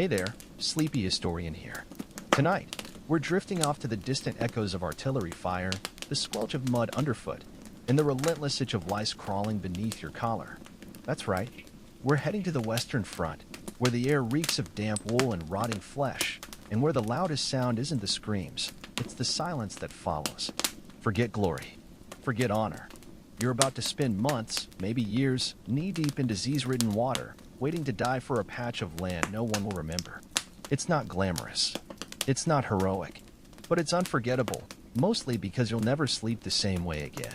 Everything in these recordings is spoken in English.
Hey there, sleepy historian here. Tonight, we're drifting off to the distant echoes of artillery fire, the squelch of mud underfoot, and the relentless itch of lice crawling beneath your collar. That's right, we're heading to the Western Front, where the air reeks of damp wool and rotting flesh, and where the loudest sound isn't the screams, it's the silence that follows. Forget glory. Forget honor. You're about to spend months, maybe years, knee-deep in disease-ridden water, waiting to die for a patch of land no one will remember. It's not glamorous. It's not heroic. But it's unforgettable, mostly because you'll never sleep the same way again.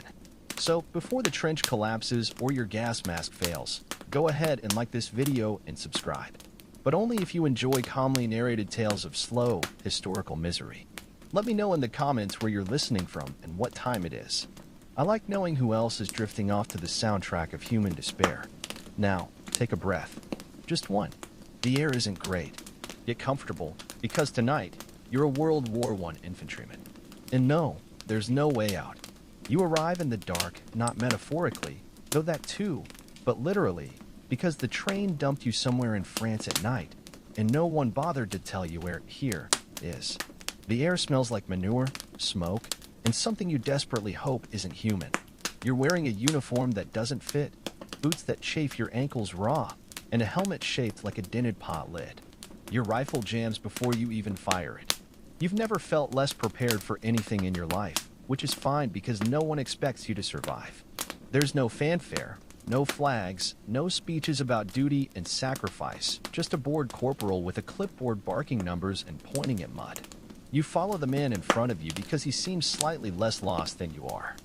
So, before the trench collapses or your gas mask fails, go ahead and like this video and subscribe. But only if you enjoy calmly narrated tales of slow, historical misery. Let me know in the comments where you're listening from and what time it is. I like knowing who else is drifting off to the soundtrack of human despair. Now, take a breath. Just one. The air isn't great. Get comfortable, because tonight, you're a World War I infantryman. And no, there's no way out. You arrive in the dark, not metaphorically, though that too, but literally, because the train dumped you somewhere in France at night, and no one bothered to tell you where here is. The air smells like manure, smoke, and something you desperately hope isn't human. You're wearing a uniform that doesn't fit, boots that chafe your ankles raw, and a helmet shaped like a dented pot lid. Your rifle jams before you even fire it. You've never felt less prepared for anything in your life, which is fine because no one expects you to survive. There's no fanfare, no flags, no speeches about duty and sacrifice, just a bored corporal with a clipboard barking numbers and pointing at mud. You follow the man in front of you because he seems slightly less lost than you are.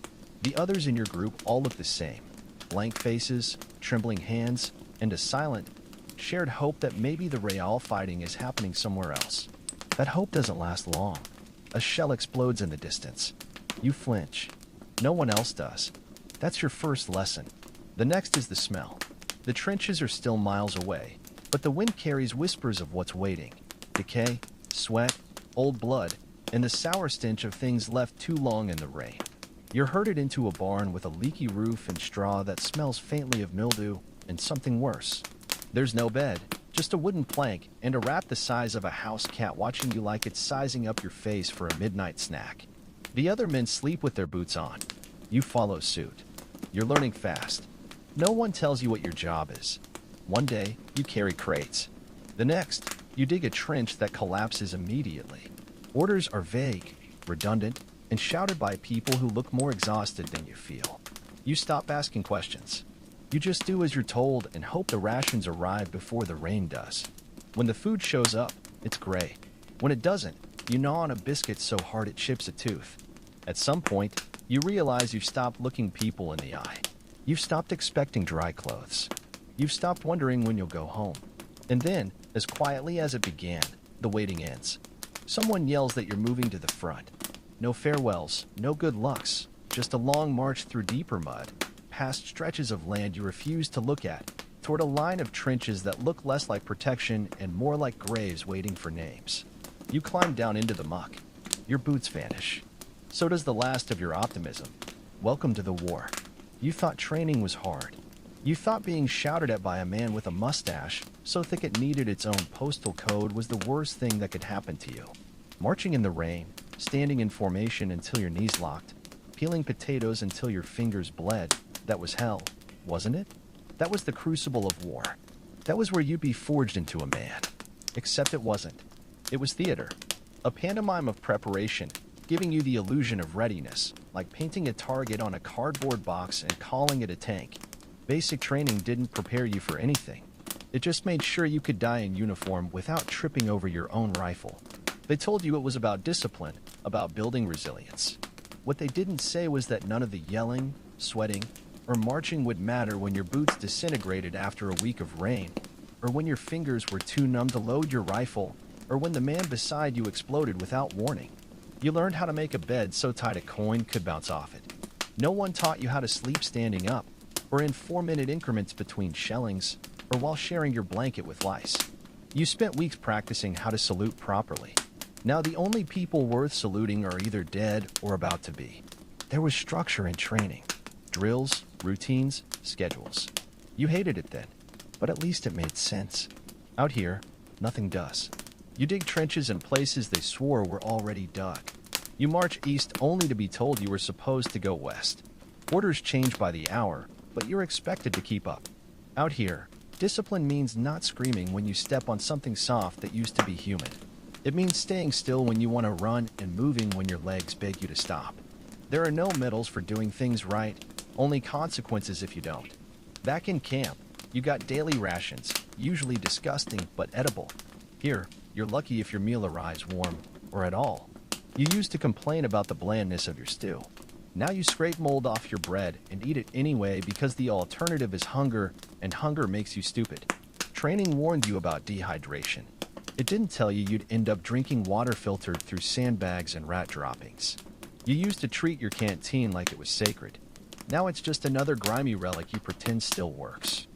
The others in your group all look the same. Blank faces, trembling hands, and a silent, shared hope that maybe the real fighting is happening somewhere else. That hope doesn't last long. A shell explodes in the distance. You flinch. No one else does. That's your first lesson. The next is the smell. The trenches are still miles away, but the wind carries whispers of what's waiting. Decay, sweat, old blood, and the sour stench of things left too long in the rain. You're herded into a barn with a leaky roof and straw that smells faintly of mildew and something worse. There's no bed, just a wooden plank and a rat the size of a house cat watching you like it's sizing up your face for a midnight snack. The other men sleep with their boots on. You follow suit. You're learning fast. No one tells you what your job is. One day, you carry crates. The next, you dig a trench that collapses immediately. Orders are vague, redundant, and shouted by people who look more exhausted than you feel. You stop asking questions. You just do as you're told and hope the rations arrive before the rain does. When the food shows up, it's gray. When it doesn't, you gnaw on a biscuit so hard it chips a tooth. At some point, you realize you've stopped looking people in the eye. You've stopped expecting dry clothes. You've stopped wondering when you'll go home. And then, as quietly as it began, the waiting ends. Someone yells that you're moving to the front. No farewells, no good lucks, just a long march through deeper mud, past stretches of land you refuse to look at, toward a line of trenches that look less like protection and more like graves waiting for names. You climb down into the muck. Your boots vanish. So does the last of your optimism. Welcome to the war. You thought training was hard. You thought being shouted at by a man with a mustache, so thick it needed its own postal code, was the worst thing that could happen to you. Marching in the rain, standing in formation until your knees locked, peeling potatoes until your fingers bled, that was hell, wasn't it? That was the crucible of war. That was where you'd be forged into a man. Except it wasn't. It was theater. A pantomime of preparation, giving you the illusion of readiness, like painting a target on a cardboard box and calling it a tank. Basic training didn't prepare you for anything. It just made sure you could die in uniform without tripping over your own rifle. They told you it was about discipline, about building resilience. What they didn't say was that none of the yelling, sweating, or marching would matter when your boots disintegrated after a week of rain, or when your fingers were too numb to load your rifle, or when the man beside you exploded without warning. You learned how to make a bed so tight a coin could bounce off it. No one taught you how to sleep standing up, or in 4-minute increments between shellings, or while sharing your blanket with lice. You spent weeks practicing how to salute properly. Now the only people worth saluting are either dead or about to be. There was structure in training. Drills, routines, schedules. You hated it then, but at least it made sense. Out here, nothing does. You dig trenches in places they swore were already dug. You march east only to be told you were supposed to go west. Orders change by the hour, but you're expected to keep up. Out here, discipline means not screaming when you step on something soft that used to be human. It means staying still when you want to run and moving when your legs beg you to stop. There are no medals for doing things right, only consequences if you don't. Back in camp, you got daily rations, usually disgusting but edible. Here, you're lucky if your meal arrives warm, or at all. You used to complain about the blandness of your stew. Now you scrape mold off your bread and eat it anyway because the alternative is hunger, and hunger makes you stupid. Training warned you about dehydration. It didn't tell you you'd end up drinking water filtered through sandbags and rat droppings. You used to treat your canteen like it was sacred. Now it's just another grimy relic you pretend still works.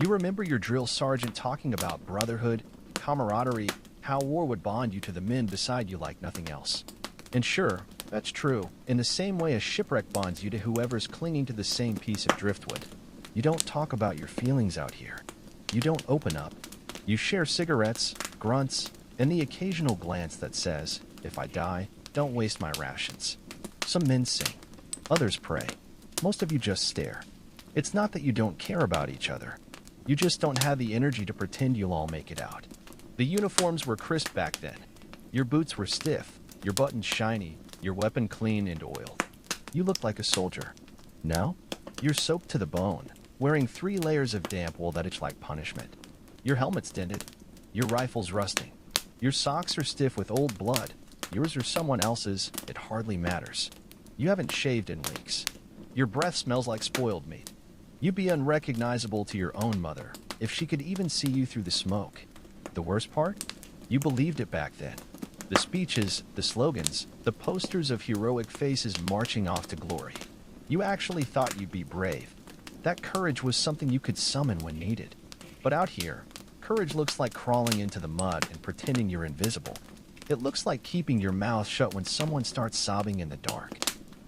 You remember your drill sergeant talking about brotherhood, camaraderie, how war would bond you to the men beside you like nothing else. And sure, that's true, in the same way a shipwreck bonds you to whoever's clinging to the same piece of driftwood. You don't talk about your feelings out here. You don't open up. You share cigarettes, grunts, and the occasional glance that says, if I die, don't waste my rations. Some men sing. Others pray. Most of you just stare. It's not that you don't care about each other. You just don't have the energy to pretend you'll all make it out. The uniforms were crisp back then. Your boots were stiff, your buttons shiny, your weapon clean and oiled. You looked like a soldier. Now, you're soaked to the bone, wearing 3 layers of damp wool that itch like punishment. Your helmet's dented. Your rifle's rusting. Your socks are stiff with old blood. Yours or someone else's, it hardly matters. You haven't shaved in weeks. Your breath smells like spoiled meat. You'd be unrecognizable to your own mother, if she could even see you through the smoke. The worst part? You believed it back then. The speeches, the slogans, the posters of heroic faces marching off to glory. You actually thought you'd be brave. That courage was something you could summon when needed. But out here, courage looks like crawling into the mud and pretending you're invisible. It looks like keeping your mouth shut when someone starts sobbing in the dark.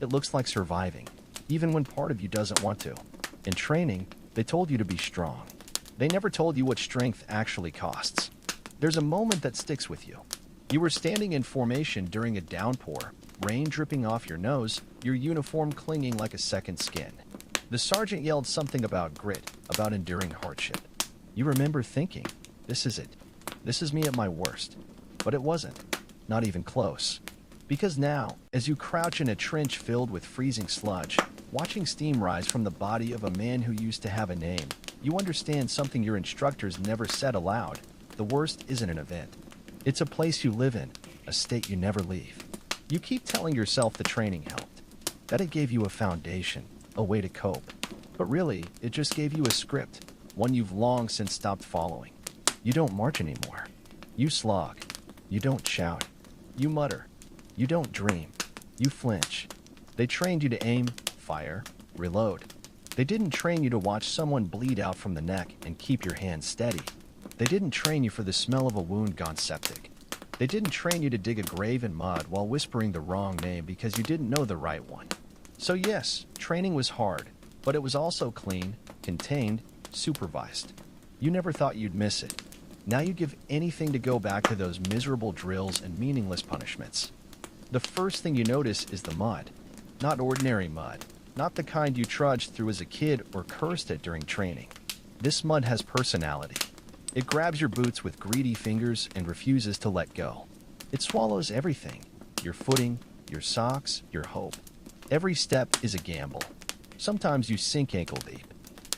It looks like surviving, even when part of you doesn't want to. In training, they told you to be strong. They never told you what strength actually costs. There's a moment that sticks with you. You were standing in formation during a downpour, rain dripping off your nose, your uniform clinging like a second skin. The sergeant yelled something about grit, about enduring hardship. You remember thinking, this is it. This is me at my worst. But it wasn't. Not even close. Because now, as you crouch in a trench filled with freezing sludge, watching steam rise from the body of a man who used to have a name, you understand something your instructors never said aloud. The worst isn't an event. It's a place you live in, a state you never leave. You keep telling yourself the training helped, that it gave you a foundation, a way to cope. But really, it just gave you a script, one you've long since stopped following. You don't march anymore. You slog. You don't shout. You mutter. You don't dream. You flinch. They trained you to aim, fire, reload. They didn't train you to watch someone bleed out from the neck and keep your hands steady. They didn't train you for the smell of a wound gone septic. They didn't train you to dig a grave in mud while whispering the wrong name because you didn't know the right one. So yes, training was hard, but it was also clean, contained, supervised. You never thought you'd miss it. Now you give anything to go back to those miserable drills and meaningless punishments. The first thing you notice is the mud. Not ordinary mud. Not the kind you trudged through as a kid or cursed at during training. This mud has personality. It grabs your boots with greedy fingers and refuses to let go. It swallows everything. Your footing, your socks, your hope. Every step is a gamble. Sometimes you sink ankle deep.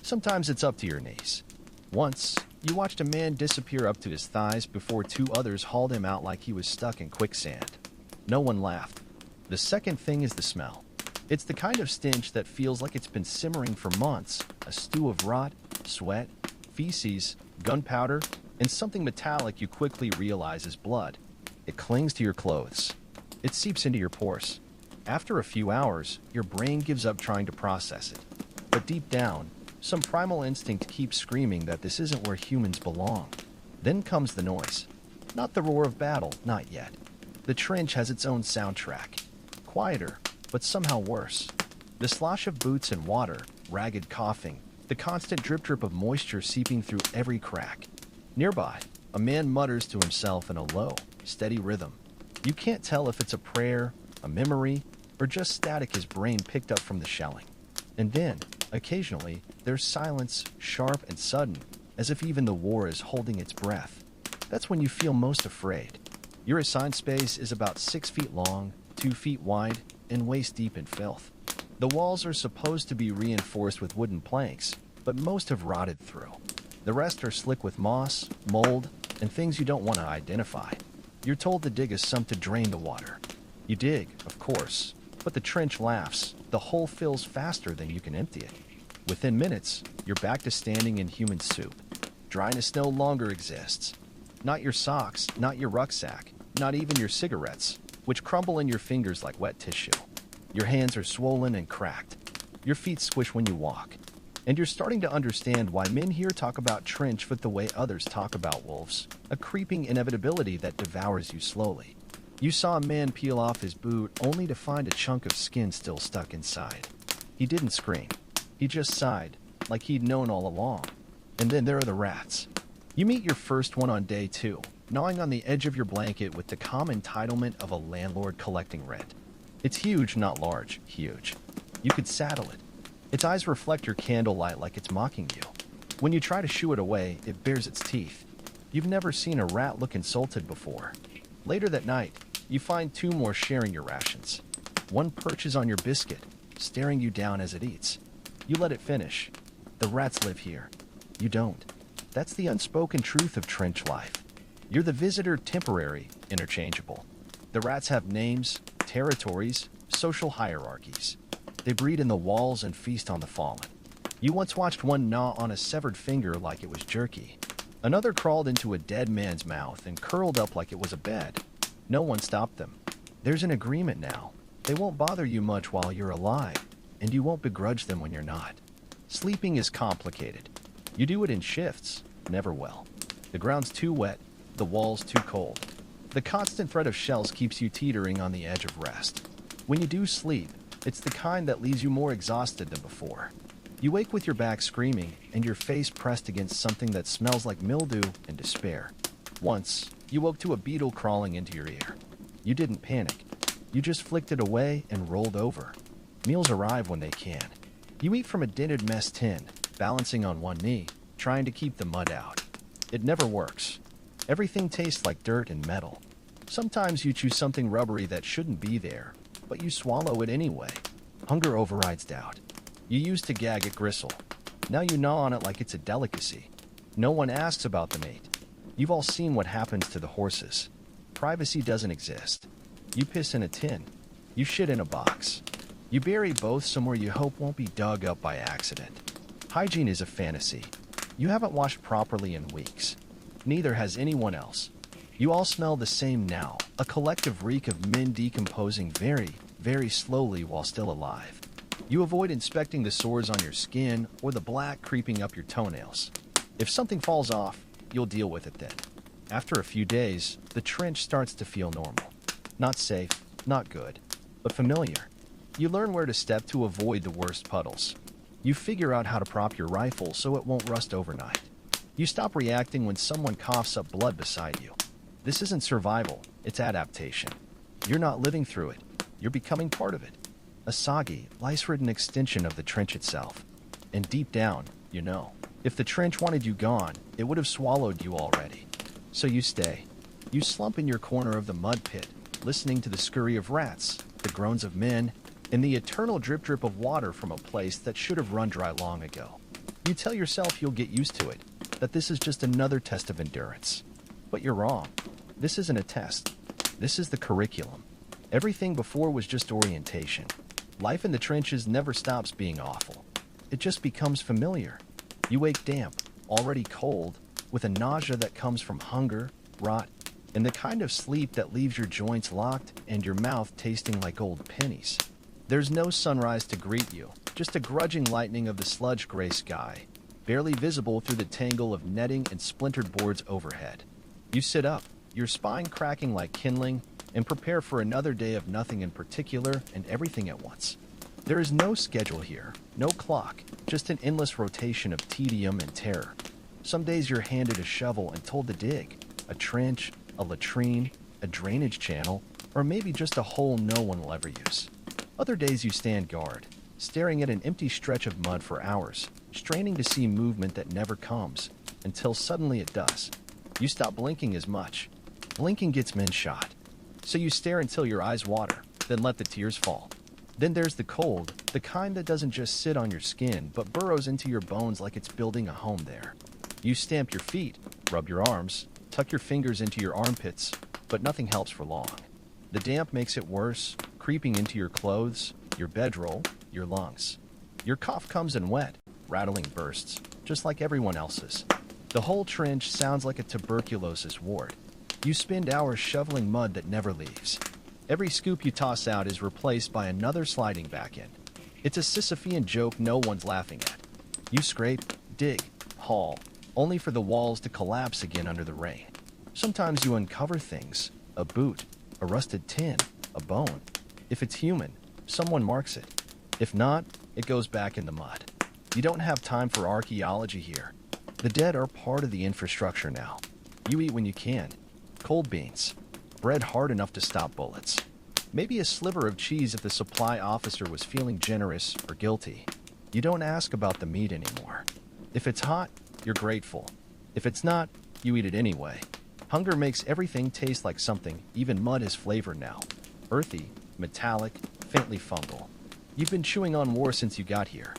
Sometimes it's up to your knees. Once, you watched a man disappear up to his thighs before 2 others hauled him out like he was stuck in quicksand. No one laughed. The second thing is the smell. It's the kind of stench that feels like it's been simmering for months, a stew of rot, sweat, feces, gunpowder, and something metallic you quickly realize is blood. It clings to your clothes. It seeps into your pores. After a few hours, your brain gives up trying to process it. But deep down, some primal instinct keeps screaming that this isn't where humans belong. Then comes the noise. Not the roar of battle, not yet. The trench has its own soundtrack. Quieter, but somehow worse. The slosh of boots and water, ragged coughing, the constant drip of moisture seeping through every crack. Nearby, a A man mutters to himself in a low, steady rhythm. You can't tell if it's a prayer, a memory, or just static his brain picked up from the shelling. And then, occasionally, there's silence, sharp and sudden, as if even the war is holding its breath. That's when you feel most afraid. Your assigned space is about 6 feet long, 2 feet wide, and waist deep in filth. The walls are supposed to be reinforced with wooden planks, but most have rotted through. The rest are slick with moss, mold, and things you don't want to identify. You're told to dig a sump to drain the water. You dig, of course, but the trench laughs. The hole fills faster than you can empty it. Within minutes, you're back to standing in human soup. Dryness no longer exists. Not your socks, not your rucksack, not even your cigarettes, which crumble in your fingers like wet tissue. Your hands are swollen and cracked. Your feet squish when you walk. And you're starting to understand why men here talk about trench foot the way others talk about wolves, a creeping inevitability that devours you slowly. You saw a man peel off his boot only to find a chunk of skin still stuck inside. He didn't scream. He just sighed, like he'd known all along. And then there are the rats. You meet your first one on day 2, gnawing on the edge of your blanket with the calm entitlement of a landlord collecting rent. It's huge, not large, huge. You could saddle it. Its eyes reflect your candlelight like it's mocking you. When you try to shoo it away, it bares its teeth. You've never seen a rat look insulted before. Later that night, you find 2 more sharing your rations. One perches on your biscuit, staring you down as it eats. You let it finish. The rats live here. You don't. That's the unspoken truth of trench life. You're the visitor, temporary, interchangeable. The rats have names, territories, social hierarchies. They breed in the walls and feast on the fallen. You once watched one gnaw on a severed finger like it was jerky. Another crawled into a dead man's mouth and curled up like it was a bed. No one stopped them. There's an agreement now. They won't bother you much while you're alive, and you won't begrudge them when you're not. Sleeping is complicated. You do it in shifts, never well. The ground's too wet, the walls too cold. The constant threat of shells keeps you teetering on the edge of rest. When you do sleep, it's the kind that leaves you more exhausted than before. You wake with your back screaming and your face pressed against something that smells like mildew and despair. Once, you woke to a beetle crawling into your ear. You didn't panic. You just flicked it away and rolled over. Meals arrive when they can. You eat from a dented mess tin, balancing on one knee, trying to keep the mud out. It never works. Everything tastes like dirt and metal. Sometimes you choose something rubbery that shouldn't be there, but you swallow it anyway. Hunger overrides doubt. You used to gag at gristle. Now you gnaw on it like it's a delicacy. No one asks about the mate. You've all seen what happens to the horses. Privacy doesn't exist. You piss in a tin. You shit in a box. You bury both somewhere you hope won't be dug up by accident. Hygiene is a fantasy. You haven't washed properly in weeks. Neither has anyone else. You all smell the same now, a collective reek of men decomposing very, very slowly while still alive. You avoid inspecting the sores on your skin or the black creeping up your toenails. If something falls off, you'll deal with it then. After a few days, the trench starts to feel normal. Not safe, not good, but familiar. You learn where to step to avoid the worst puddles. You figure out how to prop your rifle so it won't rust overnight. You stop reacting when someone coughs up blood beside you. This isn't survival, it's adaptation. You're not living through it, you're becoming part of it. A soggy, lice-ridden extension of the trench itself. And deep down, you know, if the trench wanted you gone, it would have swallowed you already. So you stay. You slump in your corner of the mud pit, listening to the scurry of rats, the groans of men, and the eternal drip-drip of water from a place that should have run dry long ago. You tell yourself you'll get used to it, that this is just another test of endurance. But you're wrong. This isn't a test. This is the curriculum. Everything before was just orientation. Life in the trenches never stops being awful. It just becomes familiar. You wake damp, already cold, with a nausea that comes from hunger, rot, and the kind of sleep that leaves your joints locked and your mouth tasting like old pennies. There's no sunrise to greet you, just a grudging lightening of the sludge-gray sky, barely visible through the tangle of netting and splintered boards overhead. You sit up, your spine cracking like kindling, and prepare for another day of nothing in particular and everything at once. There is no schedule here, no clock, just an endless rotation of tedium and terror. Some days you're handed a shovel and told to dig. A trench, a latrine, a drainage channel, or maybe just a hole no one will ever use. Other days you stand guard, staring at an empty stretch of mud for hours, straining to see movement that never comes, until suddenly it does. You stop blinking as much. Blinking gets men shot. So you stare until your eyes water, then let the tears fall. Then there's the cold, the kind that doesn't just sit on your skin, but burrows into your bones like it's building a home there. You stamp your feet, rub your arms, tuck your fingers into your armpits, but nothing helps for long. The damp makes it worse, creeping into your clothes, your bedroll, your lungs. Your cough comes in wet, rattling bursts, just like everyone else's. The whole trench sounds like a tuberculosis ward. You spend hours shoveling mud that never leaves. Every scoop you toss out is replaced by another sliding back in. It's a Sisyphean joke no one's laughing at. You scrape, dig, haul, only for the walls to collapse again under the rain. Sometimes you uncover things, a boot, a rusted tin, a bone. If it's human, someone marks it. If not, it goes back in the mud. You don't have time for archaeology here. The dead are part of the infrastructure now. You eat when you can. Cold beans. Bread hard enough to stop bullets. Maybe a sliver of cheese if the supply officer was feeling generous or guilty. You don't ask about the meat anymore. If it's hot, you're grateful. If it's not, you eat it anyway. Hunger makes everything taste like something. Even mud has flavor now. Earthy, metallic, faintly fungal. You've been chewing on war since you got here.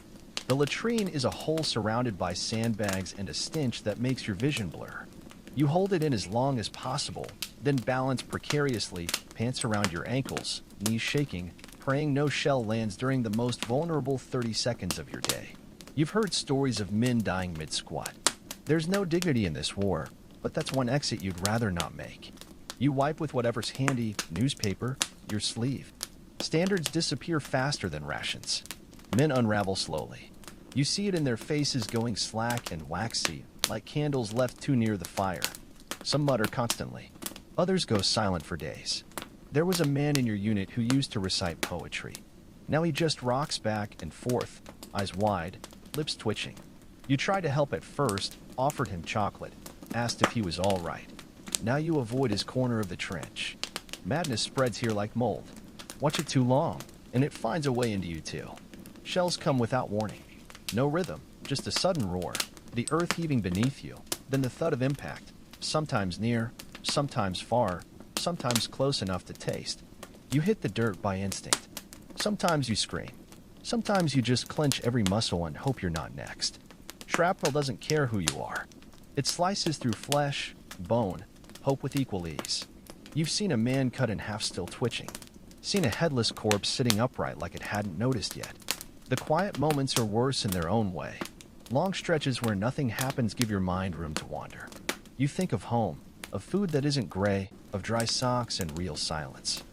The latrine is a hole surrounded by sandbags and a stench that makes your vision blur. You hold it in as long as possible, then balance precariously, pants around your ankles, knees shaking, praying no shell lands during the most vulnerable 30 seconds of your day. You've heard stories of men dying mid-squat. There's no dignity in this war, but that's one exit you'd rather not make. You wipe with whatever's handy, newspaper, your sleeve. Standards disappear faster than rations. Men unravel slowly. You see it in their faces going slack and waxy, like candles left too near the fire. Some mutter constantly. Others go silent for days. There was a man in your unit who used to recite poetry. Now he just rocks back and forth, eyes wide, lips twitching. You tried to help at first, offered him chocolate, asked if he was all right. Now you avoid his corner of the trench. Madness spreads here like mold. Watch it too long, and it finds a way into you too. Shells come without warning. No rhythm, just a sudden roar. The earth heaving beneath you, then the thud of impact, sometimes near, sometimes far, sometimes close enough to taste. You hit the dirt by instinct. Sometimes you scream. Sometimes you just clench every muscle and hope you're not next. Shrapnel doesn't care who you are. It slices through flesh, bone, hope with equal ease. You've seen a man cut in half still twitching. Seen a headless corpse sitting upright like it hadn't noticed yet. The quiet moments are worse in their own way. Long stretches where nothing happens give your mind room to wander. You think of home, of food that isn't gray, of dry socks and real silence.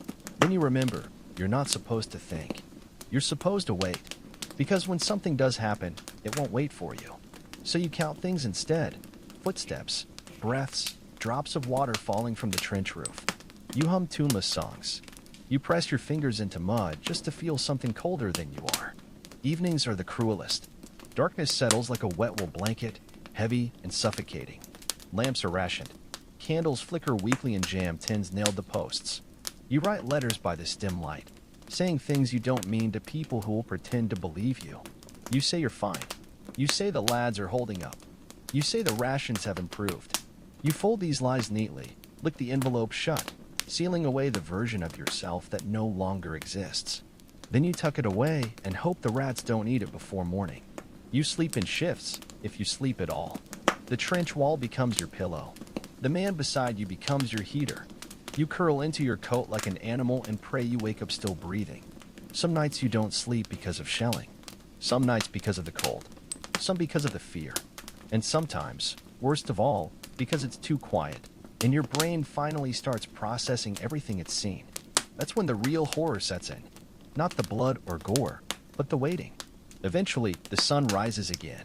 Then you remember, you're not supposed to think. You're supposed to wait. Because when something does happen, it won't wait for you. So you count things instead. Footsteps, breaths, drops of water falling from the trench roof. You hum tuneless songs. You press your fingers into mud just to feel something colder than you are. Evenings are the cruelest. Darkness settles like a wet wool blanket, heavy and suffocating. Lamps are rationed. Candles flicker weakly and jam tins nailed to posts. You write letters by this dim light, saying things you don't mean to people who will pretend to believe you. You say you're fine. You say the lads are holding up. You say the rations have improved. You fold these lies neatly, lick the envelope shut, sealing away the version of yourself that no longer exists. Then you tuck it away and hope the rats don't eat it before morning. You sleep in shifts, if you sleep at all. The trench wall becomes your pillow. The man beside you becomes your heater. You curl into your coat like an animal and pray you wake up still breathing. Some nights you don't sleep because of shelling. Some nights because of the cold. Some because of the fear. And sometimes, worst of all, because it's too quiet, and your brain finally starts processing everything it's seen. That's when the real horror sets in. Not the blood or gore, but the waiting. Eventually, the sun rises again.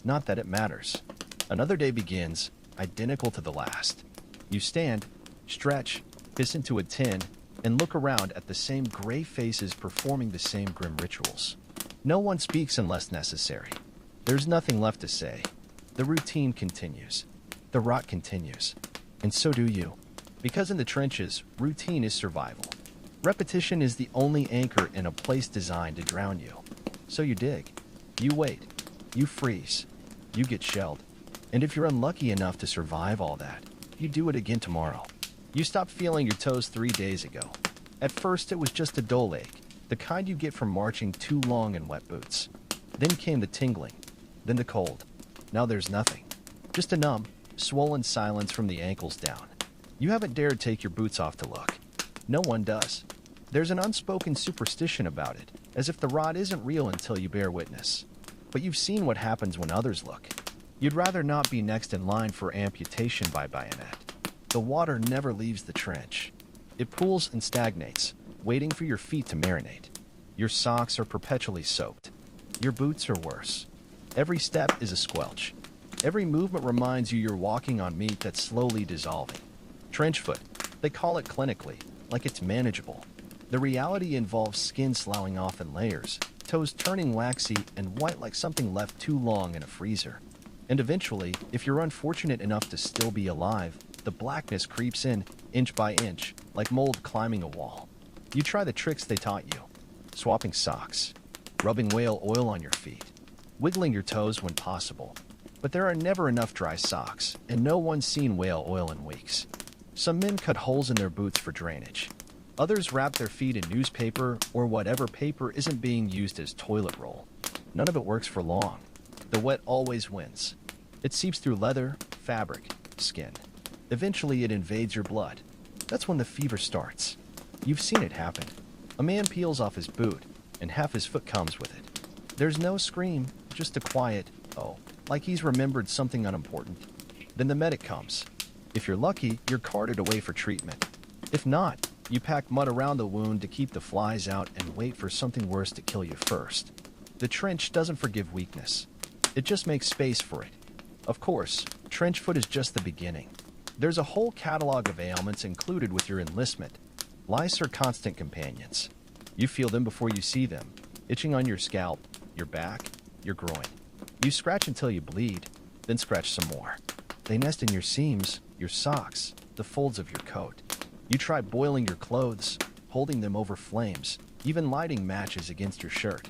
Not that it matters. Another day begins, identical to the last. You stand, stretch, piss into a tin, and look around at the same gray faces performing the same grim rituals. No one speaks unless necessary. There's nothing left to say. The routine continues. The rot continues. And so do you. Because in the trenches, routine is survival. Repetition is the only anchor in a place designed to drown you. So you dig. You wait. You freeze. You get shelled. And if you're unlucky enough to survive all that, you do it again tomorrow. You stopped feeling your toes 3 days ago. At first, it was just a dull ache, the kind you get from marching too long in wet boots. Then came the tingling, then the cold. Now there's nothing. Just a numb, swollen silence from the ankles down. You haven't dared take your boots off to look. No one does. There's an unspoken superstition about it, as if the rot isn't real until you bear witness. But you've seen what happens when others look. You'd rather not be next in line for amputation by bayonet. The water never leaves the trench. It pools and stagnates, waiting for your feet to marinate. Your socks are perpetually soaked. Your boots are worse. Every step is a squelch. Every movement reminds you you're walking on meat that's slowly dissolving. Trench foot, they call it clinically, like it's manageable. The reality involves skin sloughing off in layers, toes turning waxy and white like something left too long in a freezer. And eventually, if you're unfortunate enough to still be alive, the blackness creeps in, inch by inch, like mold climbing a wall. You try the tricks they taught you. Swapping socks, rubbing whale oil on your feet, wiggling your toes when possible. But there are never enough dry socks, and no one's seen whale oil in weeks. Some men cut holes in their boots for drainage. Others wrap their feet in newspaper or whatever paper isn't being used as toilet roll. None of it works for long. The wet always wins. It seeps through leather, fabric, skin. Eventually it invades your blood. That's when the fever starts. You've seen it happen. A man peels off his boot, and half his foot comes with it. There's no scream, just a quiet, oh, like he's remembered something unimportant. Then the medic comes. If you're lucky, you're carted away for treatment. If not, you pack mud around the wound to keep the flies out and wait for something worse to kill you first. The trench doesn't forgive weakness. It just makes space for it. Of course, trench foot is just the beginning. There's a whole catalog of ailments included with your enlistment. Lice are constant companions. You feel them before you see them, itching on your scalp, your back, your groin. You scratch until you bleed, then scratch some more. They nest in your seams, your socks, the folds of your coat. You try boiling your clothes, holding them over flames, even lighting matches against your shirt.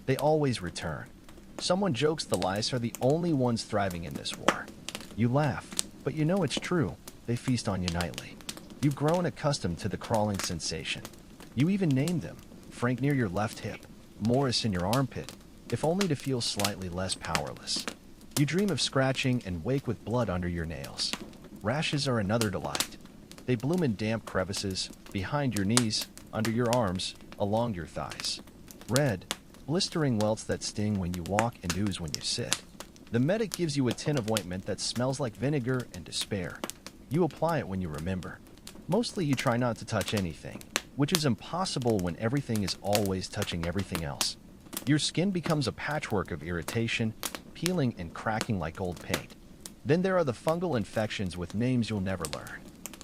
They always return. Someone jokes the lice are the only ones thriving in this war. You laugh, but you know it's true. They feast on you nightly. You've grown accustomed to the crawling sensation. You even name them. Frank near your left hip, Morris in your armpit, if only to feel slightly less powerless. You dream of scratching and wake with blood under your nails. Rashes are another delight. They bloom in damp crevices, behind your knees, under your arms, along your thighs. Red, blistering welts that sting when you walk and ooze when you sit. The medic gives you a tin of ointment that smells like vinegar and despair. You apply it when you remember. Mostly you try not to touch anything, which is impossible when everything is always touching everything else. Your skin becomes a patchwork of irritation, peeling and cracking like old paint. Then there are the fungal infections with names you'll never learn.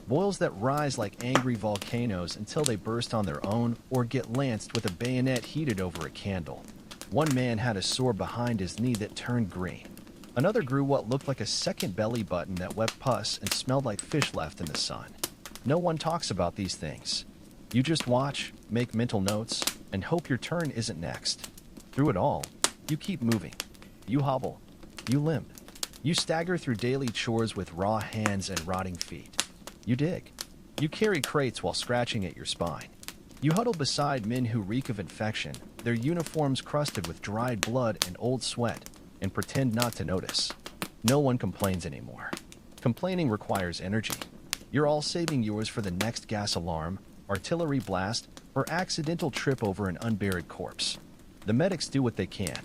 Boils that rise like angry volcanoes until they burst on their own or get lanced with a bayonet heated over a candle. One man had a sore behind his knee that turned green. Another grew what looked like a second belly button that wept pus and smelled like fish left in the sun. No one talks about these things. You just watch, make mental notes, and hope your turn isn't next. Through it all, you keep moving. You hobble. You limp. You stagger through daily chores with raw hands and rotting feet. You dig. You carry crates while scratching at your spine. You huddle beside men who reek of infection, their uniforms crusted with dried blood and old sweat, and pretend not to notice. No one complains anymore. Complaining requires energy. You're all saving yours for the next gas alarm, artillery blast, or accidental trip over an unburied corpse. The medics do what they can.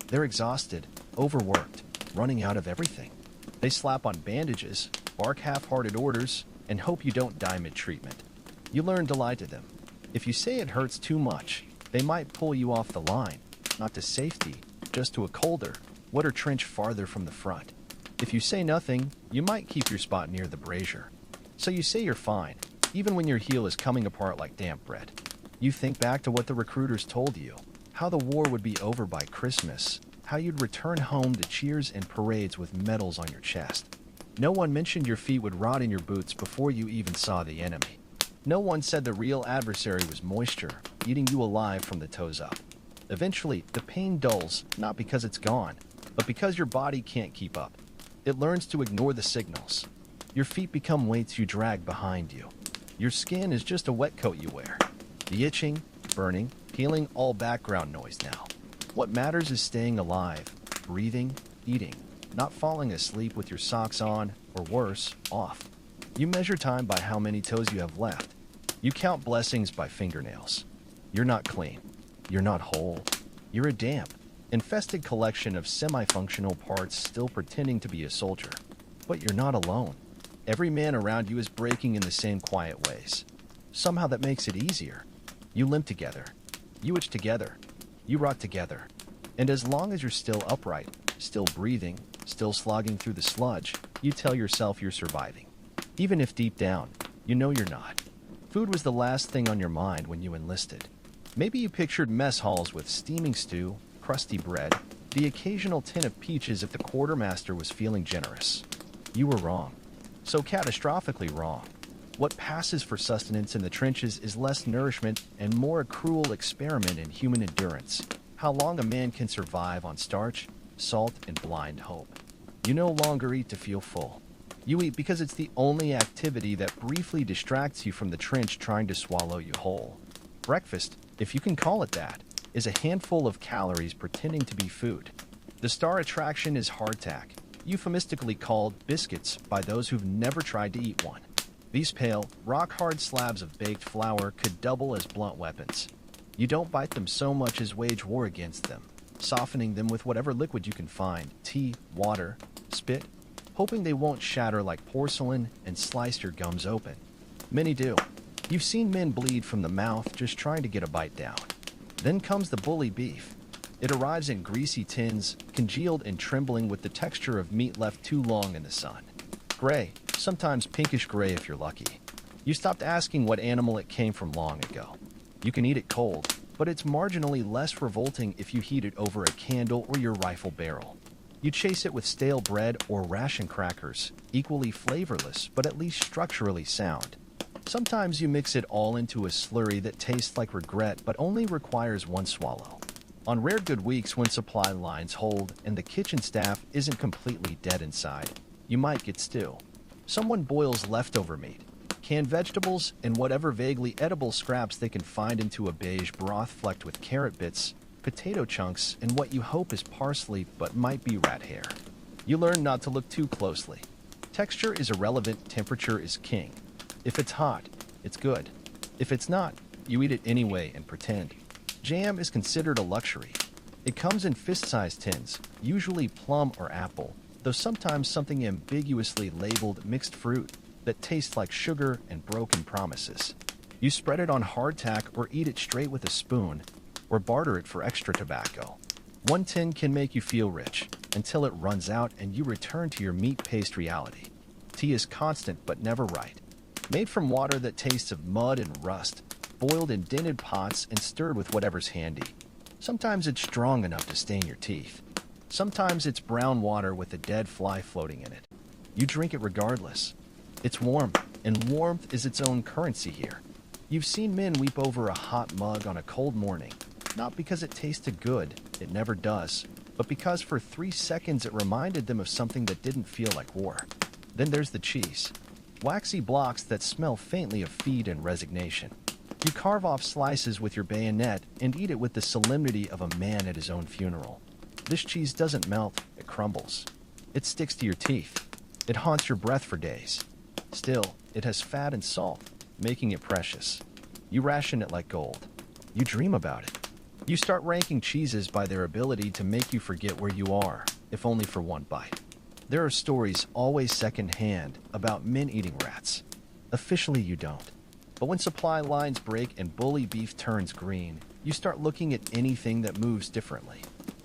They're exhausted, overworked, running out of everything. They slap on bandages, bark half-hearted orders, and hope you don't die mid-treatment. You learn to lie to them. If you say it hurts too much, they might pull you off the line, not to safety, just to a colder, wetter trench farther from the front. If you say nothing, you might keep your spot near the brazier. So you say you're fine, even when your heel is coming apart like damp bread. You think back to what the recruiters told you, how the war would be over by Christmas, how you'd return home to cheers and parades with medals on your chest. No one mentioned your feet would rot in your boots before you even saw the enemy. No one said the real adversary was moisture, eating you alive from the toes up. Eventually, the pain dulls, not because it's gone, but because your body can't keep up. It learns to ignore the signals. Your feet become weights you drag behind you. Your skin is just a wet coat you wear. The itching, burning, peeling, all background noise now. What matters is staying alive, breathing, eating, not falling asleep with your socks on, or worse, off. You measure time by how many toes you have left. You count blessings by fingernails. You're not clean. You're not whole. You're a damp, infested collection of semi-functional parts still pretending to be a soldier. But you're not alone. Every man around you is breaking in the same quiet ways. Somehow that makes it easier. You limp together. You itch together. You rot together. And as long as you're still upright, still breathing, still slogging through the sludge, you tell yourself you're surviving. Even if deep down, you know you're not. Food was the last thing on your mind when you enlisted. Maybe you pictured mess halls with steaming stew, crusty bread, the occasional tin of peaches if the quartermaster was feeling generous. You were wrong. So catastrophically wrong. What passes for sustenance in the trenches is less nourishment and more a cruel experiment in human endurance. How long a man can survive on starch, salt, and blind hope. You no longer eat to feel full. You eat because it's the only activity that briefly distracts you from the trench trying to swallow you whole. Breakfast, if you can call it that, is a handful of calories pretending to be food. The star attraction is hardtack, euphemistically called biscuits by those who've never tried to eat one. These pale, rock-hard slabs of baked flour could double as blunt weapons. You don't bite them so much as wage war against them, softening them with whatever liquid you can find, tea, water, spit, hoping they won't shatter like porcelain and slice your gums open. Many do. You've seen men bleed from the mouth just trying to get a bite down. Then comes the bully beef. It arrives in greasy tins, congealed and trembling with the texture of meat left too long in the sun. Gray, sometimes pinkish gray if you're lucky. You stopped asking what animal it came from long ago. You can eat it cold, but it's marginally less revolting if you heat it over a candle or your rifle barrel. You chase it with stale bread or ration crackers, equally flavorless but at least structurally sound. Sometimes you mix it all into a slurry that tastes like regret but only requires one swallow. On rare good weeks when supply lines hold and the kitchen staff isn't completely dead inside, you might get stew. Someone boils leftover meat, canned vegetables, and whatever vaguely edible scraps they can find into a beige broth flecked with carrot bits, potato chunks, and what you hope is parsley but might be rat hair. You learn not to look too closely. Texture is irrelevant, temperature is king. If it's hot, it's good. If it's not, you eat it anyway and pretend. Jam is considered a luxury. It comes in fist-sized tins, usually plum or apple, though sometimes something ambiguously labeled mixed fruit that tastes like sugar and broken promises. You spread it on hardtack or eat it straight with a spoon, or barter it for extra tobacco. One tin can make you feel rich, until it runs out and you return to your meat-paste reality. Tea is constant but never right. Made from water that tastes of mud and rust, boiled in dented pots and stirred with whatever's handy. Sometimes it's strong enough to stain your teeth. Sometimes it's brown water with a dead fly floating in it. You drink it regardless. It's warm, and warmth is its own currency here. You've seen men weep over a hot mug on a cold morning, not because it tasted good, it never does, but because for 3 seconds it reminded them of something that didn't feel like war. Then there's the cheese. Waxy blocks that smell faintly of feed and resignation. You carve off slices with your bayonet and eat it with the solemnity of a man at his own funeral. This cheese doesn't melt, it crumbles. It sticks to your teeth. It haunts your breath for days. Still, it has fat and salt, making it precious. You ration it like gold. You dream about it. You start ranking cheeses by their ability to make you forget where you are, if only for one bite. There are stories, always secondhand, about men eating rats. Officially, you don't. But when supply lines break and bully beef turns green, you start looking at anything that moves differently.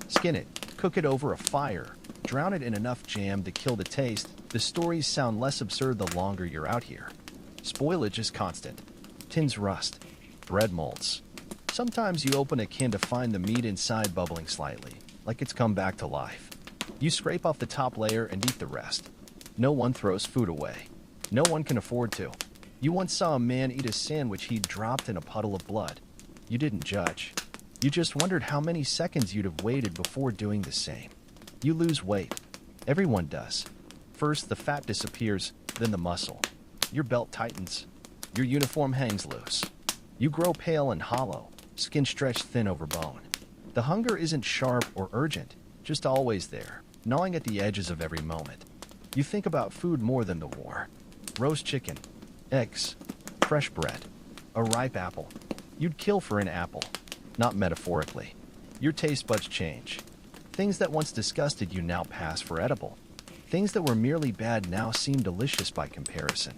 Skin it, cook it over a fire, drown it in enough jam to kill the taste. The stories sound less absurd the longer you're out here. Spoilage is constant. Tins rust. Bread molds. Sometimes you open a can to find the meat inside bubbling slightly, like it's come back to life. You scrape off the top layer and eat the rest. No one throws food away. No one can afford to. You once saw a man eat a sandwich he'd dropped in a puddle of blood. You didn't judge. You just wondered how many seconds you'd have waited before doing the same. You lose weight. Everyone does. First, the fat disappears, then the muscle. Your belt tightens. Your uniform hangs loose. You grow pale and hollow, skin stretched thin over bone. The hunger isn't sharp or urgent, just always there, gnawing at the edges of every moment. You think about food more than the war. Roast chicken, eggs, fresh bread, a ripe apple. You'd kill for an apple, not metaphorically. Your taste buds change. Things that once disgusted you now pass for edible. Things that were merely bad now seem delicious by comparison.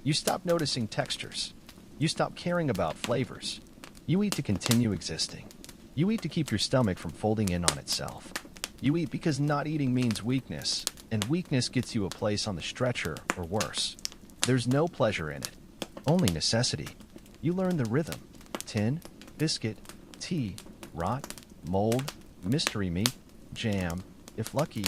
You stop noticing textures. You stop caring about flavors. You eat to continue existing. You eat to keep your stomach from folding in on itself. You eat because not eating means weakness, and weakness gets you a place on the stretcher or worse. There's no pleasure in it, only necessity. You learn the rhythm. Tin, biscuit, tea, rot, mold, mystery meat, jam, if lucky,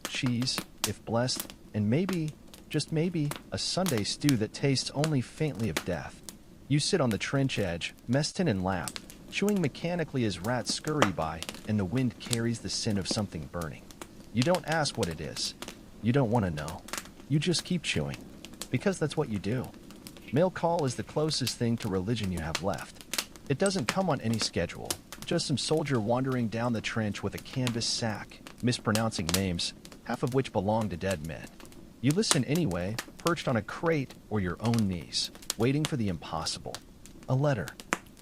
cheese, if blessed, and maybe, just maybe, a Sunday stew that tastes only faintly of death. You sit on the trench edge, messed in and lap, chewing mechanically as rats scurry by and the wind carries the scent of something burning. You don't ask what it is. You don't want to know. You just keep chewing, because that's what you do. Mail call is the closest thing to religion you have left. It doesn't come on any schedule, just some soldier wandering down the trench with a canvas sack, mispronouncing names, half of which belong to dead men. You listen anyway, perched on a crate or your own knees, waiting for the impossible. A letter,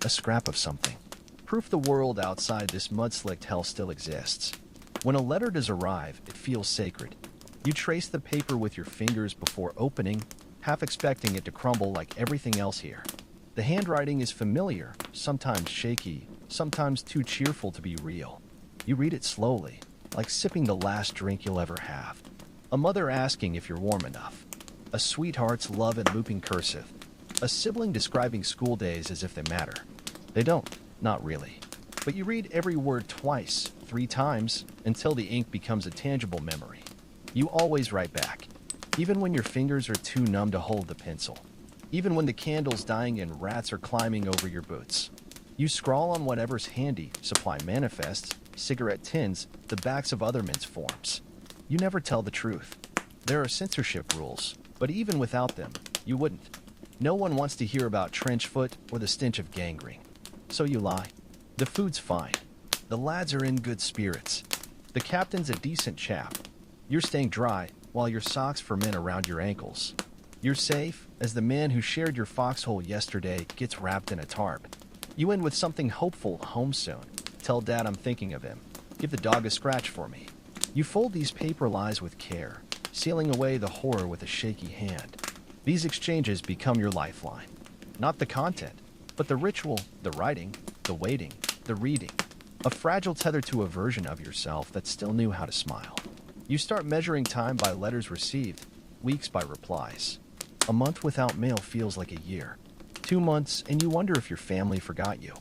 a scrap of something. Proof the world outside this mud-slicked hell still exists. When a letter does arrive, it feels sacred. You trace the paper with your fingers before opening, half expecting it to crumble like everything else here. The handwriting is familiar, sometimes shaky, sometimes too cheerful to be real. You read it slowly, like sipping the last drink you'll ever have. A mother asking if you're warm enough. A sweetheart's love in looping cursive. A sibling describing school days as if they matter. They don't, not really. But you read every word twice, 3 times, until the ink becomes a tangible memory. You always write back, even when your fingers are too numb to hold the pencil. Even when the candle's dying and rats are climbing over your boots. You scrawl on whatever's handy, supply manifests, cigarette tins, the backs of other men's forms. You never tell the truth. There are censorship rules, but even without them, you wouldn't. No one wants to hear about trench foot or the stench of gangrene. So you lie. The food's fine. The lads are in good spirits. The captain's a decent chap. You're staying dry while your socks ferment around your ankles. You're safe as the man who shared your foxhole yesterday gets wrapped in a tarp. You end with something hopeful, home soon. Tell Dad I'm thinking of him. Give the dog a scratch for me. You fold these paper lies with care, sealing away the horror with a shaky hand. These exchanges become your lifeline. Not the content, but the ritual, the writing, the waiting, the reading. A fragile tether to a version of yourself that still knew how to smile. You start measuring time by letters received, weeks by replies. A month without mail feels like a year. 2 months, and you wonder if your family forgot you.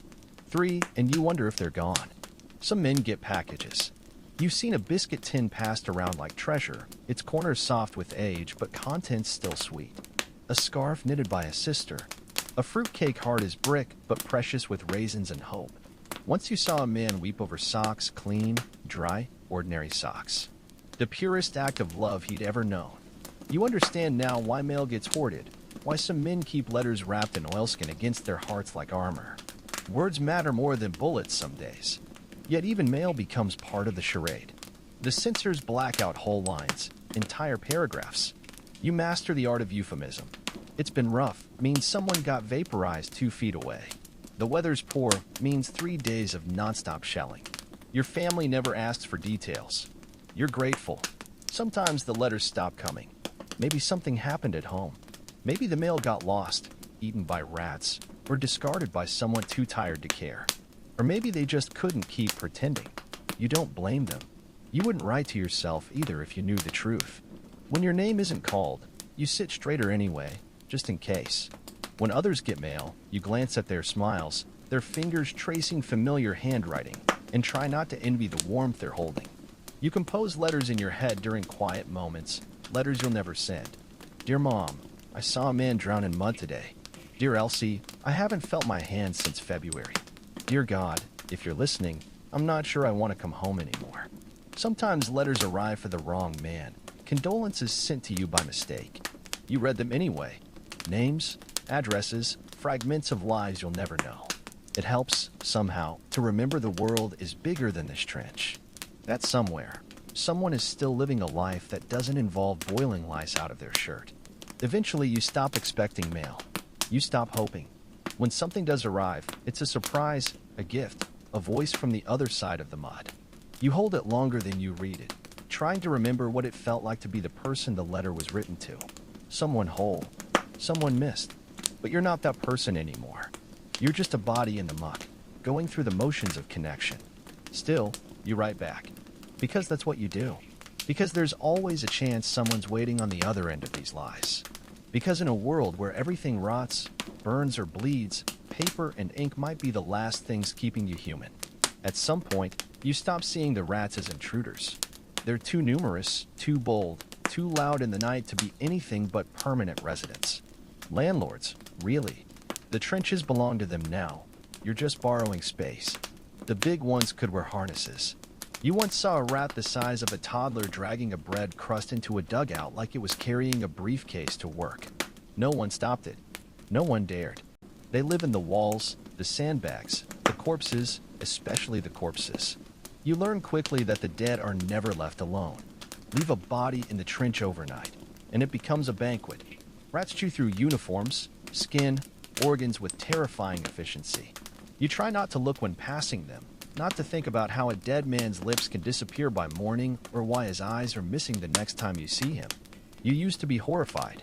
3, and you wonder if they're gone. Some men get packages. You've seen a biscuit tin passed around like treasure, its corners soft with age, but contents still sweet. A scarf knitted by a sister. A fruitcake hard as brick, but precious with raisins and hope. Once you saw a man weep over socks, clean, dry, ordinary socks. The purest act of love he'd ever known. You understand now why mail gets hoarded, why some men keep letters wrapped in oilskin against their hearts like armor. Words matter more than bullets some days. Yet even mail becomes part of the charade. The censors black out whole lines, entire paragraphs. You master the art of euphemism. It's been rough means someone got vaporized 2 feet away. The weather's poor means 3 days of nonstop shelling. Your family never asks for details. You're grateful. Sometimes the letters stop coming. Maybe something happened at home. Maybe the mail got lost, eaten by rats, or discarded by someone too tired to care. Or maybe they just couldn't keep pretending. You don't blame them. You wouldn't write to yourself either if you knew the truth. When your name isn't called, you sit straighter anyway, just in case. When others get mail, you glance at their smiles, their fingers tracing familiar handwriting, and try not to envy the warmth they're holding. You compose letters in your head during quiet moments, letters you'll never send. Dear Mom, I saw a man drown in mud today. Dear Elsie, I haven't felt my hands since February. Dear God, if you're listening, I'm not sure I want to come home anymore. Sometimes letters arrive for the wrong man. Condolences sent to you by mistake. You read them anyway. Names, addresses, fragments of lives you'll never know. It helps, somehow, to remember the world is bigger than this trench. That somewhere, someone is still living a life that doesn't involve boiling lice out of their shirt. Eventually, you stop expecting mail. You stop hoping. When something does arrive, it's a surprise, a gift, a voice from the other side of the mud. You hold it longer than you read it, trying to remember what it felt like to be the person the letter was written to. Someone whole, someone missed. But you're not that person anymore. You're just a body in the muck, going through the motions of connection. Still, you write back. Because that's what you do. Because there's always a chance someone's waiting on the other end of these lies. Because in a world where everything rots, burns, or bleeds, paper and ink might be the last things keeping you human. At some point, you stop seeing the rats as intruders. They're too numerous, too bold, too loud in the night to be anything but permanent residents. Landlords, really. The trenches belong to them now. You're just borrowing space. The big ones could wear harnesses. You once saw a rat the size of a toddler dragging a bread crust into a dugout like it was carrying a briefcase to work. No one stopped it. No one dared. They live in the walls, the sandbags, the corpses, especially the corpses. You learn quickly that the dead are never left alone. Leave a body in the trench overnight, and it becomes a banquet. Rats chew through uniforms, skin, organs with terrifying efficiency. You try not to look when passing them, not to think about how a dead man's lips can disappear by morning or why his eyes are missing the next time you see him. You used to be horrified.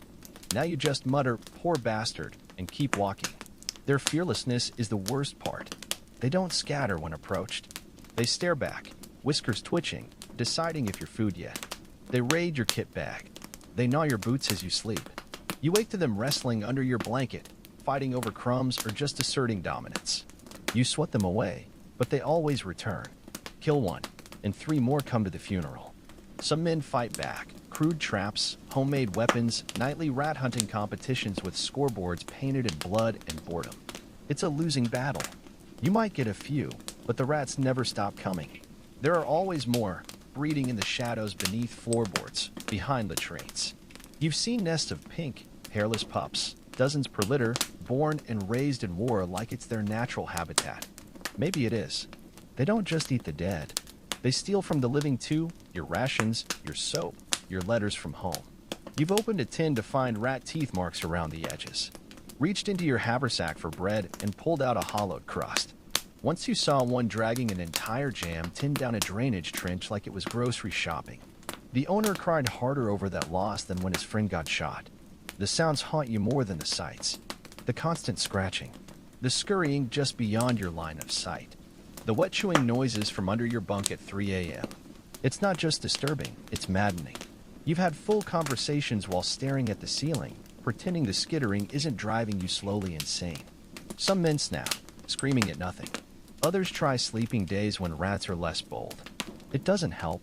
Now you just mutter, "Poor bastard," and keep walking. Their fearlessness is the worst part. They don't scatter when approached. They stare back, whiskers twitching, deciding if you're food yet. They raid your kit bag. They gnaw your boots as you sleep. You wake to them wrestling under your blanket, fighting over crumbs or just asserting dominance. You swat them away, but they always return. Kill one, and 3 more come to the funeral. Some men fight back. Crude traps, homemade weapons, nightly rat hunting competitions with scoreboards painted in blood and boredom. It's a losing battle. You might get a few, but the rats never stop coming. There are always more, breeding in the shadows beneath floorboards, behind latrines. You've seen nests of pink, hairless pups, dozens per litter, born and raised in war like it's their natural habitat. Maybe it is. They don't just eat the dead. They steal from the living too, your rations, your soap, your letters from home. You've opened a tin to find rat teeth marks around the edges. Reached into your haversack for bread and pulled out a hollowed crust. Once you saw one dragging an entire jam tin down a drainage trench like it was grocery shopping. The owner cried harder over that loss than when his friend got shot. The sounds haunt you more than the sights. The constant scratching. The scurrying just beyond your line of sight. The wet chewing noises from under your bunk at 3 a.m. It's not just disturbing, it's maddening. You've had full conversations while staring at the ceiling, pretending the skittering isn't driving you slowly insane. Some men snap, screaming at nothing. Others try sleeping days when rats are less bold. It doesn't help.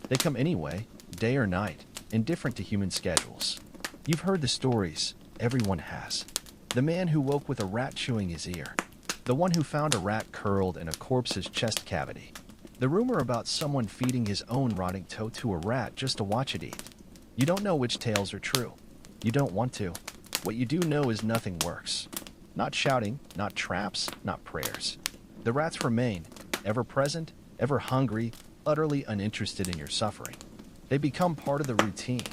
They come anyway, day or night, indifferent to human schedules. You've heard the stories, everyone has. The man who woke with a rat chewing his ear. The one who found a rat curled in a corpse's chest cavity. The rumor about someone feeding his own rotting toe to a rat just to watch it eat. You don't know which tales are true. You don't want to. What you do know is nothing works. Not shouting, not traps, not prayers. The rats remain, ever present, ever hungry, utterly uninterested in your suffering. They become part of the routine.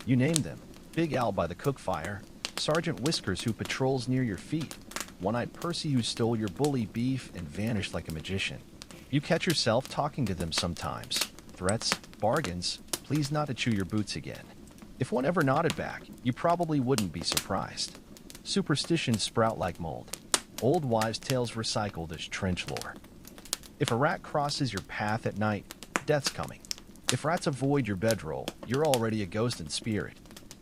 You name them. Big Al by the cook fire, Sergeant Whiskers who patrols near your feet, One-Eyed Percy who stole your bully beef and vanished like a magician. You catch yourself talking to them sometimes. Threats, bargains, please not to chew your boots again. If one ever nodded back, you probably wouldn't be surprised. Superstitions sprout like mold. Old wives' tales recycled as trench lore. If a rat crosses your path at night, death's coming. If rats avoid your bedroll, you're already a ghost in spirit.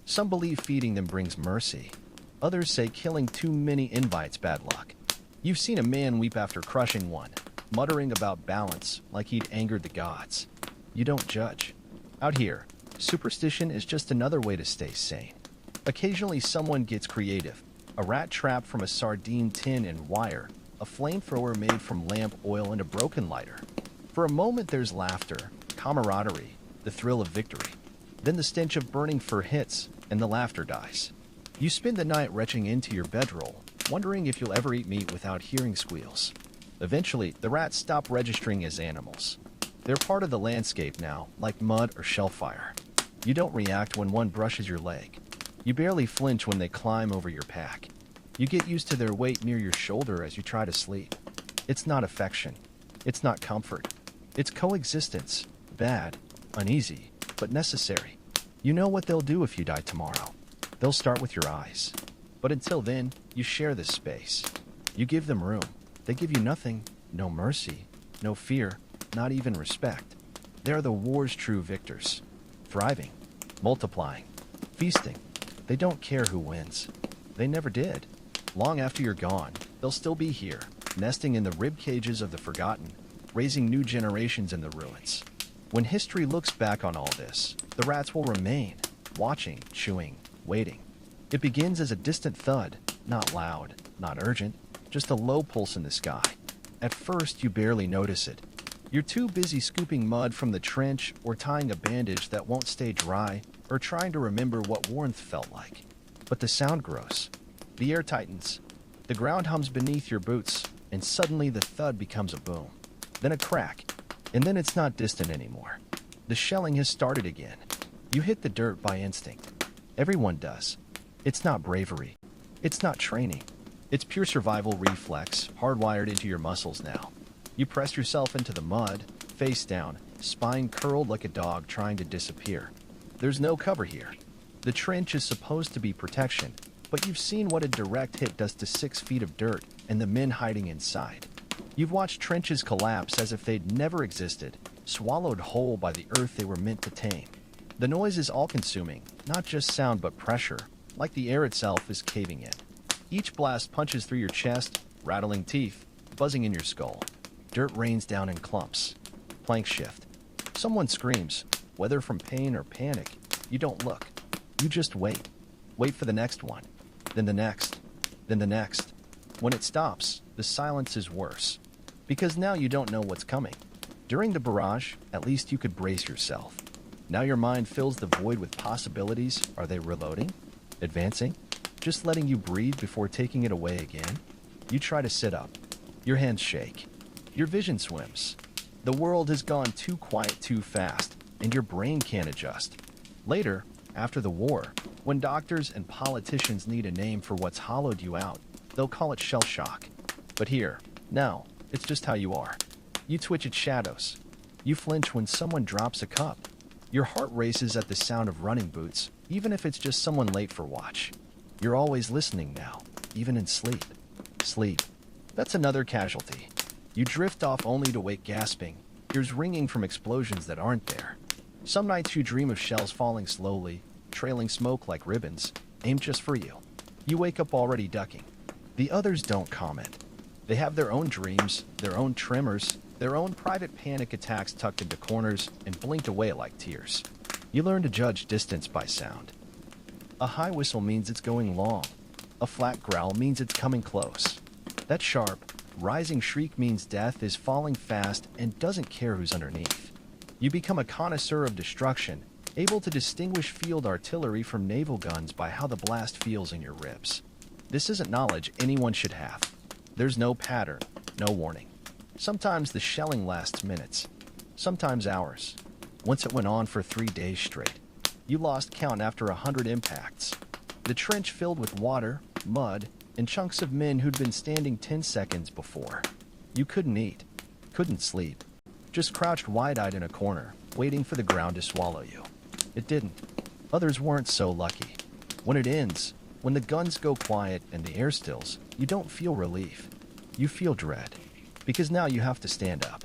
Some believe feeding them brings mercy. Others say killing too many invites bad luck. You've seen a man weep after crushing one, muttering about balance like he'd angered the gods. You don't judge. Out here, Superstition is just another way to stay sane. Occasionally someone gets creative. A rat trap from a sardine tin and wire, a flamethrower made from lamp oil and a broken lighter. For a moment there's laughter, camaraderie, the thrill of victory. Then the stench of burning fur hits, and the laughter dies. You spend the night retching into your bedroll, wondering if you'll ever eat meat without hearing squeals. Eventually, the rats stop registering as animals. They're part of the landscape now, like mud or shellfire. You don't react when one brushes your leg. You barely flinch when they climb over your pack. You get used to their weight near your shoulder as you try to sleep. It's not affection. It's not comfort. It's coexistence. Bad, uneasy, but necessary. You know what they'll do if you die tomorrow. They'll start with your eyes. But until then, you share this space. You give them room. They give you nothing, no mercy, no fear, not even respect. They're the war's true victors. Thriving, multiplying, feasting. They don't care who wins. They never did. Long after you're gone, they'll still be here, nesting in the rib cages of the forgotten, raising new generations in the ruins. When history looks back on all this, the rats will remain, watching, chewing, waiting. It begins as a distant thud, not loud, not urgent, just a low pulse in the sky. At first, you barely notice it. You're too busy scooping mud from the trench or tying a bandage that won't stay dry or trying to remember what warmth felt like. But the sound grows. The air tightens. The ground hums beneath your boots, and suddenly the thud becomes a boom. Then a crack. And then it's not distant anymore. The shelling has started again. You hit the dirt by instinct. Everyone does. It's not bravery. It's not training. It's pure survival reflex, hardwired into your muscles now. You press yourself into the mud, face down, spine curled like a dog trying to disappear. There's no cover here. The trench is supposed to be protection, but you've seen what a direct hit does to 6 feet of dirt and the men hiding inside. You've watched trenches collapse as if they'd never existed, swallowed whole by the earth they were meant to tame. The noise is all-consuming, not just sound but pressure, like the air itself is caving in. Each blast punches through your chest, rattling teeth, buzzing in your skull. Dirt rains down in clumps. Planks shift. Someone screams, whether from pain or panic. You don't look. You just wait. Wait for the next one. Then the next. Then the next. When it stops, the silence is worse. Because now you don't know what's coming. During the barrage, at least you could brace yourself. Now your mind fills the void with possibilities. Are they reloading? Advancing? Just letting you breathe before taking it away again? You try to sit up. Your hands shake. Your vision swims. The world has gone too quiet too fast, and your brain can't adjust. Later, after the war, when doctors and politicians need a name for what's hollowed you out, they'll call it shell shock. But here, now, it's just how you are. You twitch at shadows. You flinch when someone drops a cup. Your heart races at the sound of running boots, even if it's just someone late for watch. You're always listening now, even in sleep. Sleep. That's another casualty. You drift off only to wake gasping, ears ringing from explosions that aren't there. Some nights you dream of shells falling slowly, trailing smoke like ribbons, aimed just for you. You wake up already ducking. The others don't comment. They have their own dreams, their own tremors, their own private panic attacks tucked into corners and blinked away like tears. You learn to judge distance by sound. A high whistle means it's going long. A flat growl means it's coming close. That sharp, rising shriek means death is falling fast and doesn't care who's underneath. You become a connoisseur of destruction, able to distinguish field artillery from naval guns by how the blast feels in your ribs. This isn't knowledge anyone should have. There's no pattern, no warning. Sometimes the shelling lasts minutes, sometimes hours. Once it went on for 3 days straight. You lost count after 100 impacts. The trench filled with water, mud, and chunks of men who'd been standing 10 seconds before. You couldn't eat, couldn't sleep, just crouched wide-eyed in a corner, waiting for the ground to swallow you. It didn't. Others weren't so lucky. When it ends, when the guns go quiet and the air stills, you don't feel relief. You feel dread. Because now you have to stand up,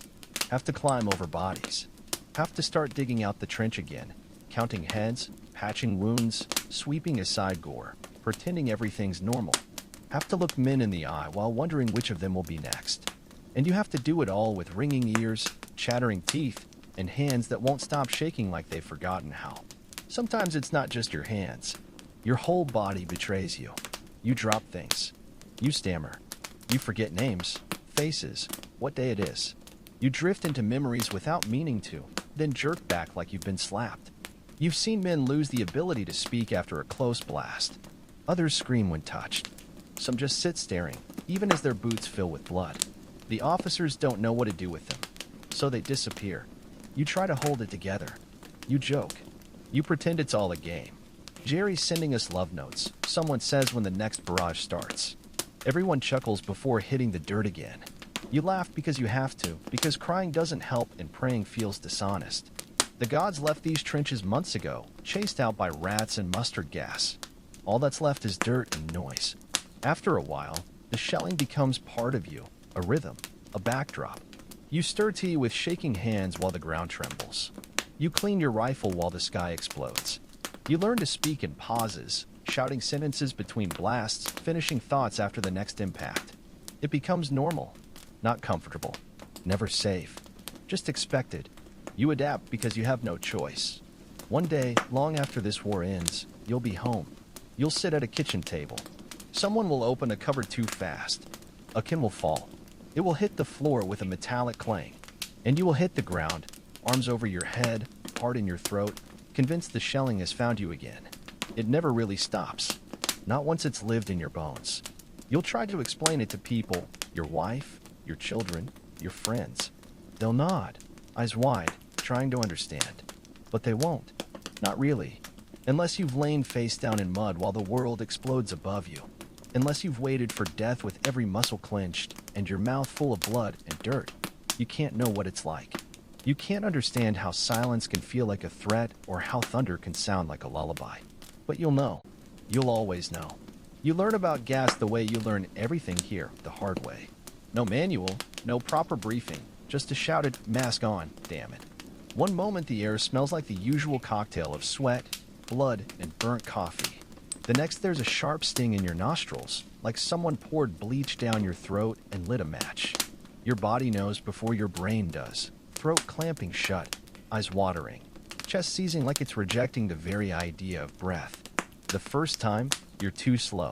have to climb over bodies, have to start digging out the trench again, counting heads, patching wounds, sweeping aside gore, pretending everything's normal. Have to look men in the eye while wondering which of them will be next. And you have to do it all with ringing ears, chattering teeth, and hands that won't stop shaking like they've forgotten how. Sometimes it's not just your hands. Your whole body betrays you. You drop things. You stammer. You forget names, faces, what day it is. You drift into memories without meaning to, then jerk back like you've been slapped. You've seen men lose the ability to speak after a close blast. Others scream when touched. Some just sit staring, even as their boots fill with blood. The officers don't know what to do with them, so they disappear. You try to hold it together. You joke. You pretend it's all a game. Jerry's sending us love notes, someone says when the next barrage starts. Everyone chuckles before hitting the dirt again. You laugh because you have to, because crying doesn't help and praying feels dishonest. The gods left these trenches months ago, chased out by rats and mustard gas. All that's left is dirt and noise. After a while, the shelling becomes part of you, a rhythm, a backdrop. You stir tea with shaking hands while the ground trembles. You clean your rifle while the sky explodes. You learn to speak in pauses, shouting sentences between blasts, finishing thoughts after the next impact. It becomes normal, not comfortable, never safe, just expected. You adapt because you have no choice. One day, long after this war ends, you'll be home. You'll sit at a kitchen table. Someone will open a cupboard too fast. A can will fall. It will hit the floor with a metallic clang, and you will hit the ground, arms over your head, heart in your throat, convinced the shelling has found you again. It never really stops, not once it's lived in your bones. You'll try to explain it to people, your wife, your children, your friends. They'll nod, eyes wide, trying to understand. But they won't. Not really. Unless you've lain face down in mud while the world explodes above you. Unless you've waited for death with every muscle clenched and your mouth full of blood and dirt, you can't know what it's like. You can't understand how silence can feel like a threat or how thunder can sound like a lullaby. But you'll know. You'll always know. You learn about gas the way you learn everything here, the hard way. No manual, no proper briefing, just a shouted, "Mask on, damn it." One moment the air smells like the usual cocktail of sweat, blood, and burnt coffee. The next there's a sharp sting in your nostrils, like someone poured bleach down your throat and lit a match. Your body knows before your brain does. Throat clamping shut, eyes watering, chest seizing like it's rejecting the very idea of breath. The first time, you're too slow.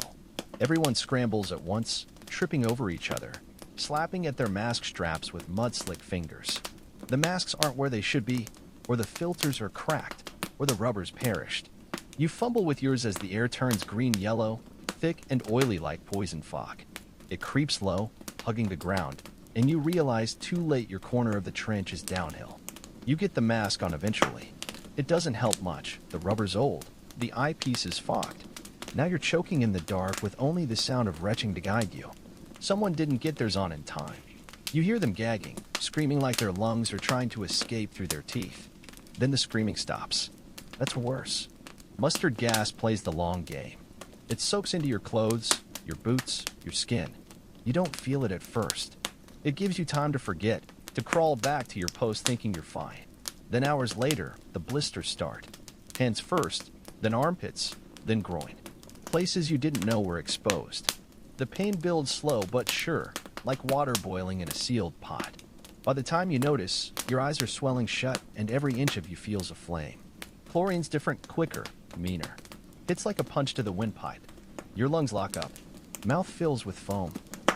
Everyone scrambles at once, tripping over each other, slapping at their mask straps with mud-slick fingers. The masks aren't where they should be, or the filters are cracked, or the rubber's perished. You fumble with yours as the air turns green-yellow, thick and oily like poison fog. It creeps low, hugging the ground, and you realize too late your corner of the trench is downhill. You get the mask on eventually. It doesn't help much. The rubber's old. The eyepiece is fogged. Now you're choking in the dark with only the sound of retching to guide you. Someone didn't get theirs on in time. You hear them gagging, screaming like their lungs are trying to escape through their teeth. Then the screaming stops. That's worse. Mustard gas plays the long game. It soaks into your clothes, your boots, your skin. You don't feel it at first. It gives you time to forget, to crawl back to your post thinking you're fine. Then hours later, the blisters start. Hands first, then armpits, then groin. Places you didn't know were exposed. The pain builds slow but sure, like water boiling in a sealed pot. By the time you notice, your eyes are swelling shut and every inch of you feels aflame. Chlorine's different, quicker, meaner. It's like a punch to the windpipe. Your lungs lock up. Mouth fills with foam.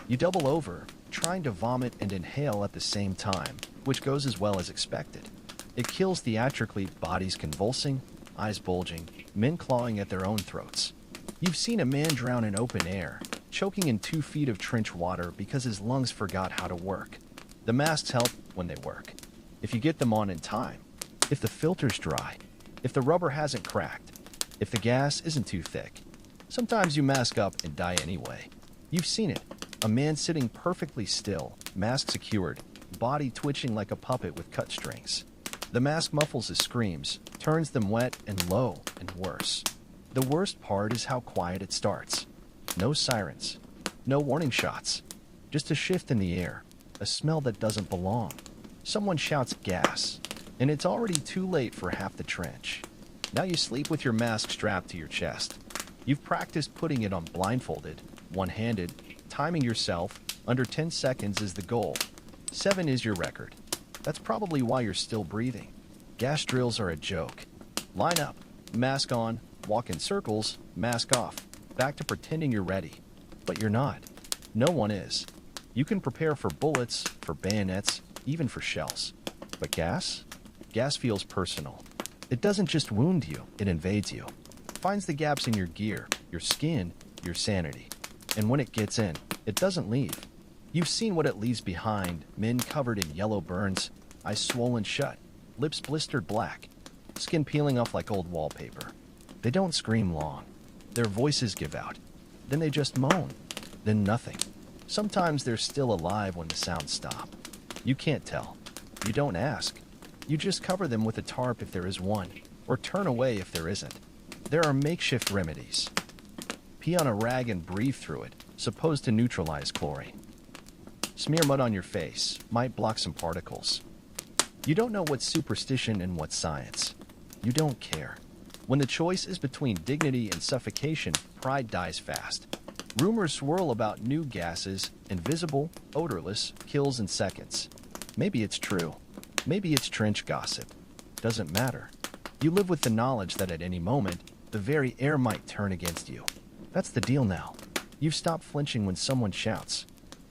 You double over, trying to vomit and inhale at the same time, which goes as well as expected. It kills theatrically, bodies convulsing, eyes bulging, men clawing at their own throats. You've seen a man drown in open air, choking in 2 feet of trench water because his lungs forgot how to work. The masks help when they work. If you get them on in time. If the filter's dry. If the rubber hasn't cracked. If the gas isn't too thick. Sometimes you mask up and die anyway. You've seen it. A man sitting perfectly still, mask secured, body twitching like a puppet with cut strings. The mask muffles his screams, turns them wet and low and worse. The worst part is how quiet it starts. No sirens. No warning shots. Just a shift in the air. A smell that doesn't belong. Someone shouts gas, and it's already too late for half the trench. Now you sleep with your mask strapped to your chest. You've practiced putting it on blindfolded, one-handed, timing yourself. Under 10 seconds is the goal. 7 is your record. That's probably why you're still breathing. Gas drills are a joke. Line up. Mask on, walk in circles, mask off, back to pretending you're ready. But you're not. No one is. You can prepare for bullets, for bayonets, even for shells. But gas? Gas feels personal. It doesn't just wound you, it invades you. Finds the gaps in your gear, your skin, your sanity. And when it gets in, it doesn't leave. You've seen what it leaves behind, men covered in yellow burns, eyes swollen shut, lips blistered black, skin peeling off like old wallpaper. They don't scream long. Their voices give out. Then they just moan. Then nothing. Sometimes they're still alive when the sounds stop. You can't tell. You don't ask. You just cover them with a tarp if there is one, or turn away if there isn't. There are makeshift remedies. Pee on a rag and breathe through it, supposed to neutralize chlorine. Smear mud on your face, might block some particles. You don't know what's superstition and what's science. You don't care. When the choice is between dignity and suffocation, pride dies fast. Rumors swirl about new gases, invisible, odorless, kills in seconds. Maybe it's true. Maybe it's trench gossip. Doesn't matter. You live with the knowledge that at any moment, the very air might turn against you. That's the deal now. You've stopped flinching when someone shouts.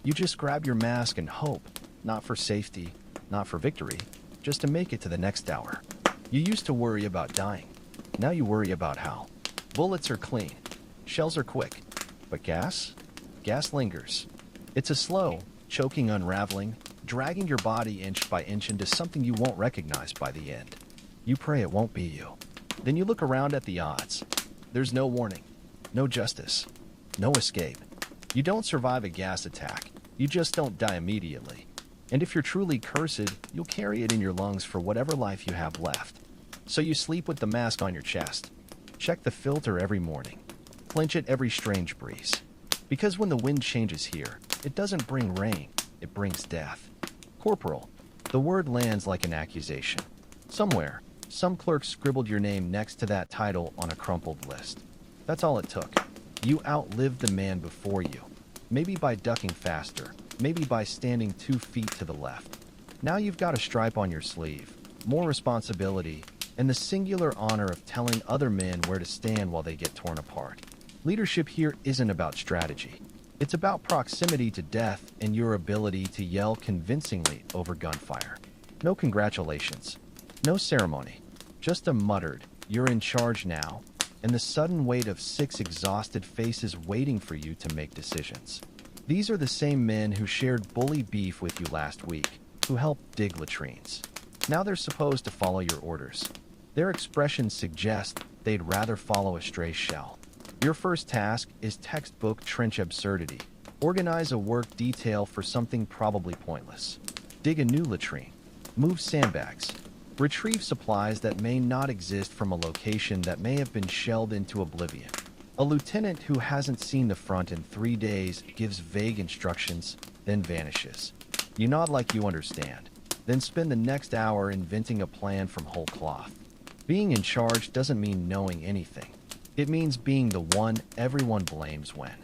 You just grab your mask and hope, not for safety, not for victory, just to make it to the next hour. You used to worry about dying. Now you worry about how. Bullets are clean. Shells are quick. But gas? Gas lingers. It's a slow, choking unraveling, dragging your body inch by inch into something you won't recognize by the end. You pray it won't be you. Then you look around at the odds. There's no warning, no justice, no escape. You don't survive a gas attack. You just don't die immediately. And if you're truly cursed, you'll carry it in your lungs for whatever life you have left. So you sleep with the mask on your chest. Check the filter every morning. Clench it every strange breeze. Because when the wind changes here, it doesn't bring rain, it brings death. Corporal. The word lands like an accusation. Somewhere, some clerk scribbled your name next to that title on a crumpled list. That's all it took. You outlived the man before you. Maybe by ducking faster, maybe by standing 2 feet to the left. Now you've got a stripe on your sleeve, more responsibility, and the singular honor of telling other men where to stand while they get torn apart. Leadership here isn't about strategy. It's about proximity to death and your ability to yell convincingly over gunfire. No congratulations. No ceremony. Just a muttered, "You're in charge now," and the sudden weight of 6 exhausted faces waiting for you to make decisions. These are the same men who shared bully beef with you last week, who helped dig latrines. Now they're supposed to follow your orders. Their expressions suggest they'd rather follow a stray shell. Your first task is textbook trench absurdity. Organize a work detail for something probably pointless. Dig a new latrine. Move sandbags. Retrieve supplies that may not exist from a location that may have been shelled into oblivion. A lieutenant who hasn't seen the front in 3 days gives vague instructions, then vanishes. You nod like you understand, then spend the next hour inventing a plan from whole cloth. Being in charge doesn't mean knowing anything. It means being the one everyone blames when.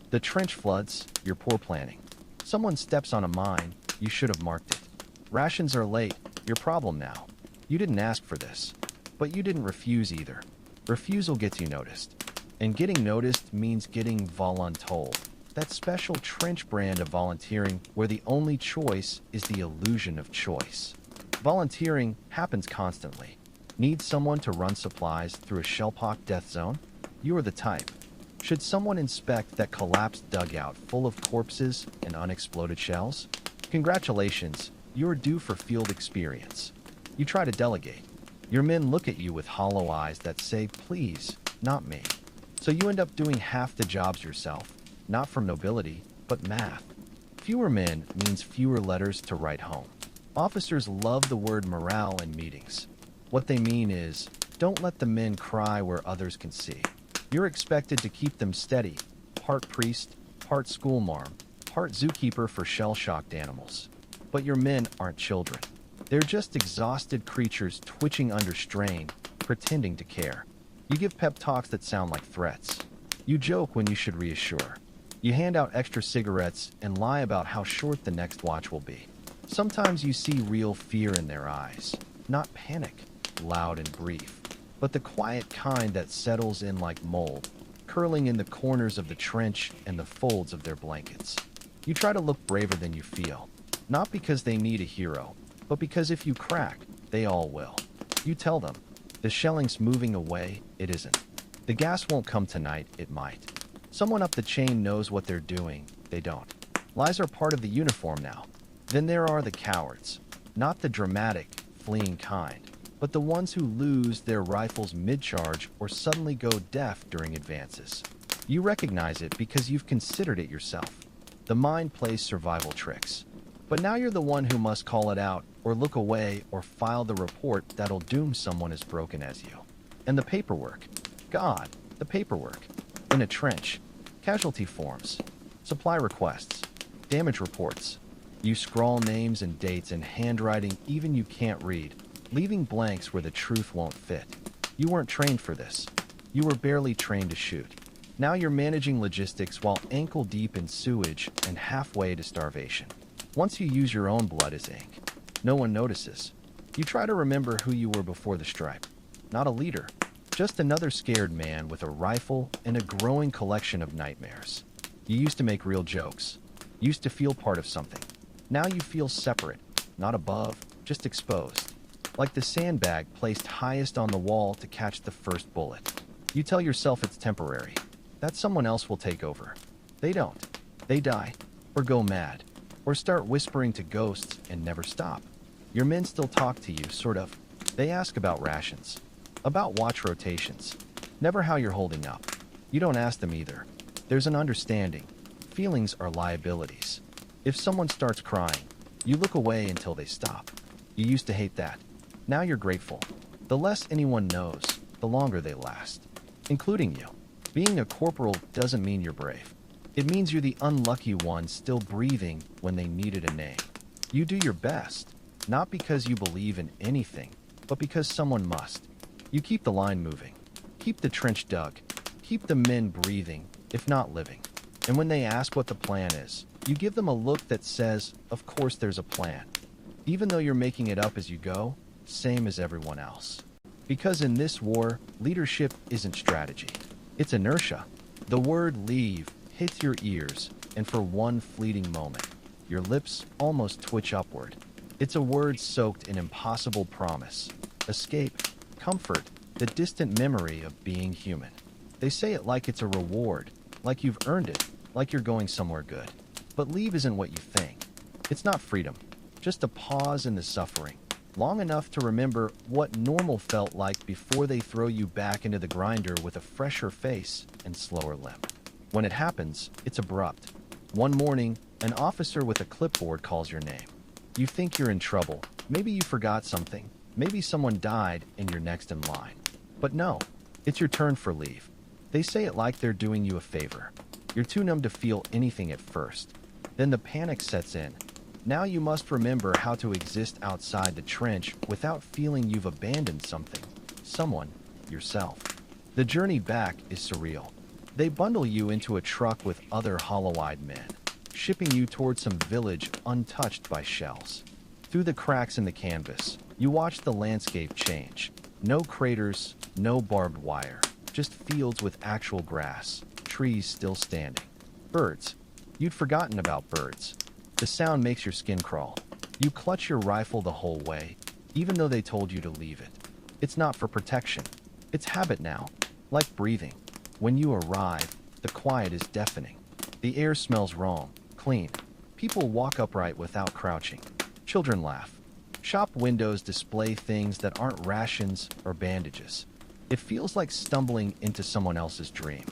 The trench floods, your poor planning. Someone steps on a mine, you should have marked it. Rations are late, your problem now. You didn't ask for this, but you didn't refuse either. Refusal gets you noticed. And getting noticed means getting voluntold. That special trench brand of volunteering where the only choice is the illusion of choice. Volunteering happens constantly. Need someone to run supplies through a shell-pocked death zone? You are the type. Should someone inspect that collapsed dugout full of corpses and unexploded shells? Congratulations, you're due for field experience. You try to delegate. Your men look at you with hollow eyes that say, "Please, not me." So you end up doing half the jobs yourself, not from nobility, but math. Fewer men means fewer letters to write home. Officers love the word morale in meetings. What they mean is, don't let the men cry where others can see. You're expected to keep them steady, part priest, part schoolmarm, part zookeeper for shell-shocked animals. But your men aren't children. They're just exhausted creatures twitching under strain, pretending to care. You give pep talks that sound like threats. You joke when you should reassure. You hand out extra cigarettes and lie about how short the next watch will be. Sometimes you see real fear in their eyes, not panic, loud and brief, but the quiet kind that settles in like mold, curling in the corners of the trench and the folds of their blankets. You try to look braver than you feel, not because they need a hero, but because if you crack, they all will. You tell them, the shelling's moving away, it isn't. The gas won't come tonight, it might. Someone up the chain knows what they're doing, they don't. Lies are part of the uniform now. Then there are the cowards, not the dramatic, fleeing kind, but the ones who lose their rifles mid-charge or suddenly go deaf during advances. You recognize it because you've considered it yourself. The mind plays survival tricks. But now you're the one who must call it out, or look away, or file the report that'll doom someone as broken as you. And the paperwork. God, the paperwork. In a trench. Casualty forms. Supply requests. Damage reports. You scrawl names and dates in handwriting even you can't read, leaving blanks where the truth won't fit. You weren't trained for this. You were barely trained to shoot. Now you're managing logistics while ankle-deep in sewage and halfway to starvation. Once you use your own blood as ink, no one notices. You try to remember who you were before the stripe. Not a leader, just another scared man with a rifle and a growing collection of nightmares. You used to make real jokes. Used to feel part of something. Now you feel separate, not above, just exposed. Like the sandbag placed highest on the wall to catch the first bullet. You tell yourself it's temporary, that someone else will take over. They don't. They die, or go mad, or start whispering to ghosts and never stop. Your men still talk to you, sort of. They ask about rations, about watch rotations, never how you're holding up. You don't ask them either. There's an understanding. Feelings are liabilities. If someone starts crying, you look away until they stop. You used to hate that. Now you're grateful. The less anyone knows, the longer they last. Including you. Being a corporal doesn't mean you're brave. It means you're the unlucky one still breathing when they needed a name. You do your best, not because you believe in anything, but because someone must. You keep the line moving. Keep the trench dug. Keep the men breathing, if not living. And when they ask what the plan is, you give them a look that says, of course there's a plan. Even though you're making it up as you go, same as everyone else. Because in this war, leadership isn't strategy. It's inertia. The word leave hits your ears, and for one fleeting moment, your lips almost twitch upward. It's a word soaked in impossible promise, escape, comfort, the distant memory of being human. They say it like it's a reward, like you've earned it, like you're going somewhere good. But leave isn't what you think. It's not freedom, just a pause in the suffering, long enough to remember what normal felt like before they throw you back into the grinder with a fresher face and slower limp. When it happens, it's abrupt. One morning, an officer with a clipboard calls your name. You think you're in trouble. Maybe you forgot something. Maybe someone died and you're next in line. But no, it's your turn for leave. They say it like they're doing you a favor. You're too numb to feel anything at first. Then the panic sets in. Now you must remember how to exist outside the trench without feeling you've abandoned something, someone, yourself. The journey back is surreal. They bundle you into a truck with other hollow-eyed men, shipping you towards some village untouched by shells. Through the cracks in the canvas, you watch the landscape change. No craters, no barbed wire, just fields with actual grass, trees still standing. Birds. You'd forgotten about birds. The sound makes your skin crawl. You clutch your rifle the whole way, even though they told you to leave it. It's not for protection. It's habit now, like breathing. When you arrive, the quiet is deafening. The air smells wrong, clean. People walk upright without crouching. Children laugh. Shop windows display things that aren't rations or bandages. It feels like stumbling into someone else's dream.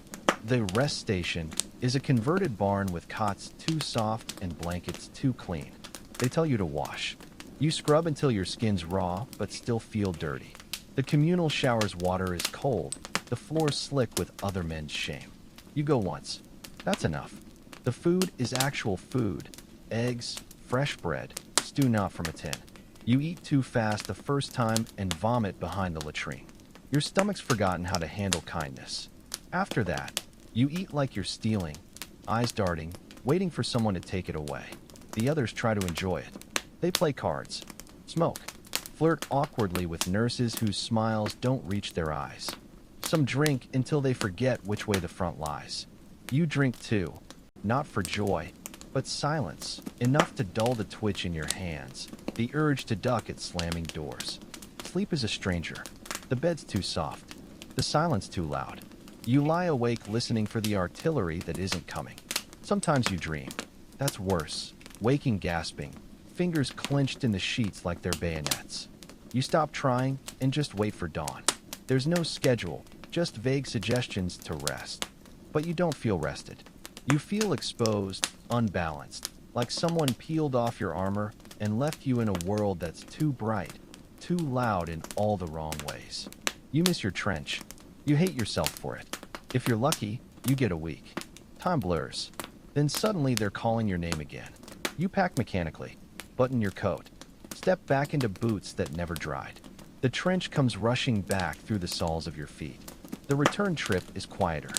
The rest station is a converted barn with cots too soft and blankets too clean. They tell you to wash. You scrub until your skin's raw but still feel dirty. The communal shower's water is cold, the floor slick with other men's shame. You go once. That's enough. The food is actual food. Eggs, fresh bread, stew not from a tin. You eat too fast the first time and vomit behind the latrine. Your stomach's forgotten how to handle kindness. After that, you eat like you're stealing, eyes darting, waiting for someone to take it away. The others try to enjoy it. They play cards, smoke, flirt awkwardly with nurses whose smiles don't reach their eyes. Some drink until they forget which way the front lies. You drink too, not for joy, but silence, enough to dull the twitch in your hands, the urge to duck at slamming doors. Sleep is a stranger. The bed's too soft, the silence too loud. You lie awake listening for the artillery that isn't coming. Sometimes you dream. That's worse. Waking gasping, fingers clenched in the sheets like they're bayonets. You stop trying and just wait for dawn. There's no schedule, just vague suggestions to rest. But you don't feel rested. You feel exposed, unbalanced, like someone peeled off your armor and left you in a world that's too bright, too loud in all the wrong ways. You miss your trench. You hate yourself for it. If you're lucky, you get a week. Time blurs. Then suddenly they're calling your name again. You pack mechanically, button your coat, step back into boots that never dried. The trench comes rushing back through the soles of your feet. The return trip is quieter.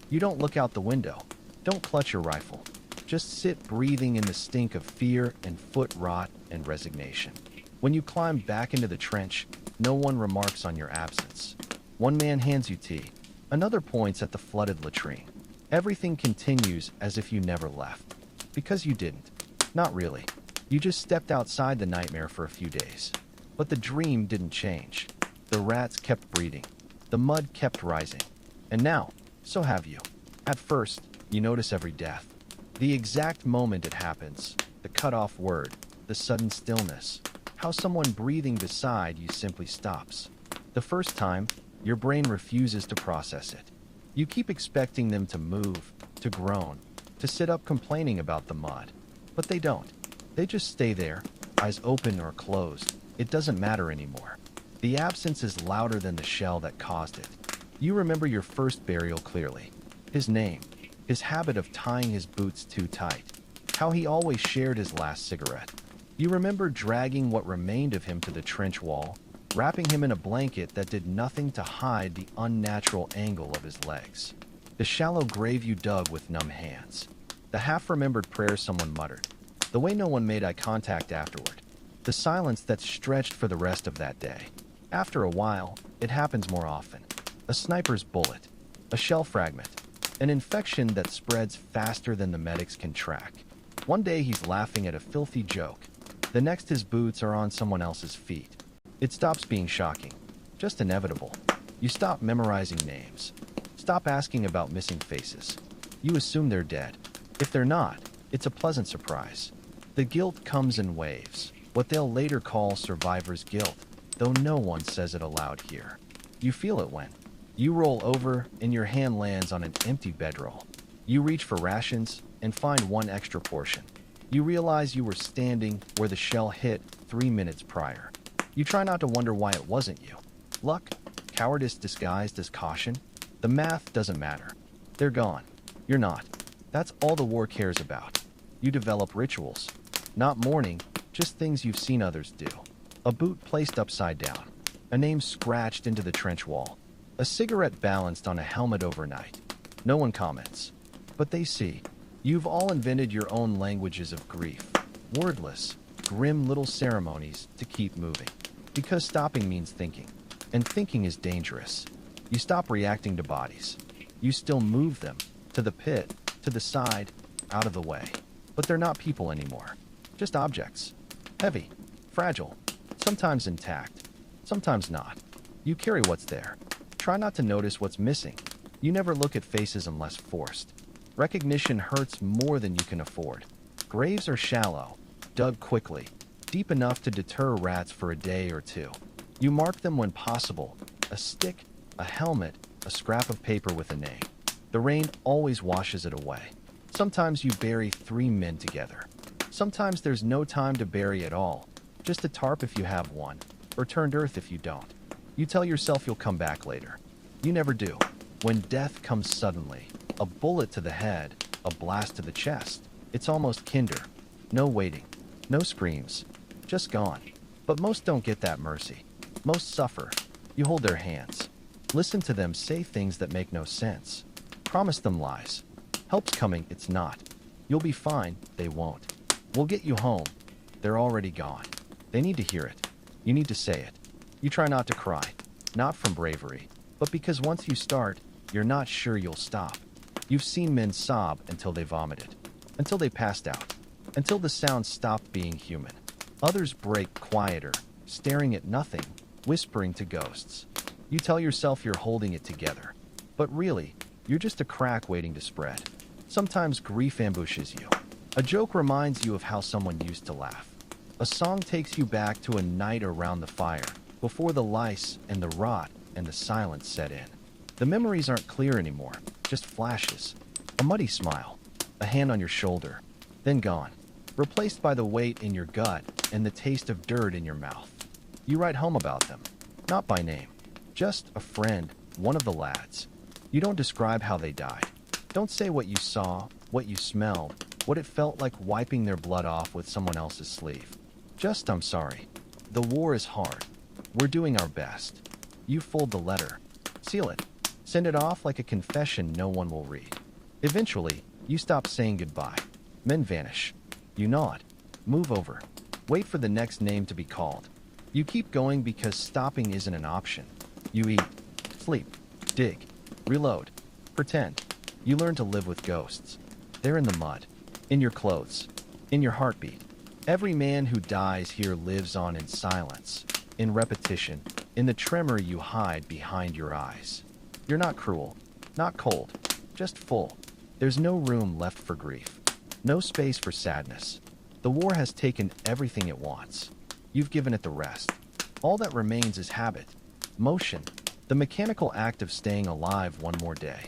You don't look out the window. Don't clutch your rifle. Just sit breathing in the stink of fear and foot rot and resignation. When you climb back into the trench, no one remarks on your absence. One man hands you tea. Another points at the flooded latrine. Everything continues as if you never left. Because you didn't. Not really. You just stepped outside the nightmare for a few days. But the dream didn't change. The rats kept breeding. The mud kept rising. And now, so have you. At first, you notice every death. The exact moment it happens, the cut-off word, the sudden stillness, how someone breathing beside you simply stops. The first time, your brain refuses to process it. You keep expecting them to move, to groan, to sit up complaining about the mud. But they don't. They just stay there, eyes open or closed. It doesn't matter anymore. The absence is louder than the shell that caused it. You remember your first burial clearly. His name, his habit of tying his boots too tight, how he always shared his last cigarette. You remember dragging what remained of him to the trench wall, wrapping him in a blanket that did nothing to hide the unnatural angle of his legs. The shallow grave you dug with numb hands. The half-remembered prayer someone muttered. The way no one made eye contact afterward. The silence that stretched for the rest of that day. After a while, it happens more often. A sniper's bullet. A shell fragment. An infection that spreads faster than the medics can track. One day he's laughing at a filthy joke. The next his boots are on someone else's feet. It stops being shocking. Just inevitable. You stop memorizing names. Stop asking about missing faces. You assume they're dead. If they're not, it's a pleasant surprise. The guilt comes in waves. What they'll later call survivor's guilt, though no one says it aloud here. You feel it when you roll over and your hand lands on an empty bedroll. You reach for rations and find one extra portion. You realize you were standing where the shell hit 3 minutes prior. You try not to wonder why it wasn't you. Luck? Cowardice disguised as caution? The math doesn't matter. They're gone. You're not. That's all the war cares about. You develop rituals. Not mourning, just things you've seen others do. A boot placed upside down. A name scratched into the trench wall. A cigarette balanced on a helmet overnight. No one comments. But they see. You've all invented your own languages of grief. Wordless, grim little ceremonies to keep moving. Because stopping means thinking. And thinking is dangerous. You stop reacting to bodies. You still move them. To the pit, to the side, out of the way. But they're not people anymore. Just objects. Heavy. Fragile. Sometimes intact. Sometimes not. You carry what's there. Try not to notice what's missing. You never look at faces unless forced. Recognition hurts more than you can afford. Graves are shallow, dug quickly, deep enough to deter rats for a day or two. You mark them when possible. A stick, a helmet, a scrap of paper with a name. The rain always washes it away. Sometimes you bury 3 men together. Sometimes there's no time to bury at all. Just a tarp if you have one, or turned earth if you don't. You tell yourself you'll come back later. You never do. When death comes suddenly, a bullet to the head, a blast to the chest, it's almost kinder. No waiting. No screams. Just gone. But most don't get that mercy. Most suffer. You hold their hands. Listen to them say things that make no sense. Promise them lies. Help's coming, it's not. You'll be fine, they won't. We'll get you home. They're already gone. They need to hear it. You need to say it. You try not to cry, not from bravery, but because once you start, you're not sure you'll stop. You've seen men sob until they vomited, until they passed out, until the sound stopped being human. Others break quieter, staring at nothing, whispering to ghosts. You tell yourself you're holding it together, but really, you're just a crack waiting to spread. Sometimes grief ambushes you. A joke reminds you of how someone used to laugh. A song takes you back to a night around the fire, before the lice and the rot and the silence set in. The memories aren't clear anymore, just flashes. A muddy smile, a hand on your shoulder, then gone, replaced by the weight in your gut and the taste of dirt in your mouth. You write home about them, not by name, just a friend, one of the lads. You don't describe how they died. Don't say what you saw, what you smelled, what it felt like wiping their blood off with someone else's sleeve. Just, I'm sorry. The war is hard. We're doing our best. You fold the letter, seal it, send it off like a confession no one will read. Eventually, you stop saying goodbye. Men vanish. You nod, move over, wait for the next name to be called. You keep going because stopping isn't an option. You eat, sleep, dig, reload, pretend. You learn to live with ghosts. They're in the mud, in your clothes, in your heartbeat. Every man who dies here lives on in silence, in repetition, in the tremor you hide behind your eyes. You're not cruel, not cold, just full. There's no room left for grief, no space for sadness. The war has taken everything it wants. You've given it the rest. All that remains is habit, motion, the mechanical act of staying alive one more day.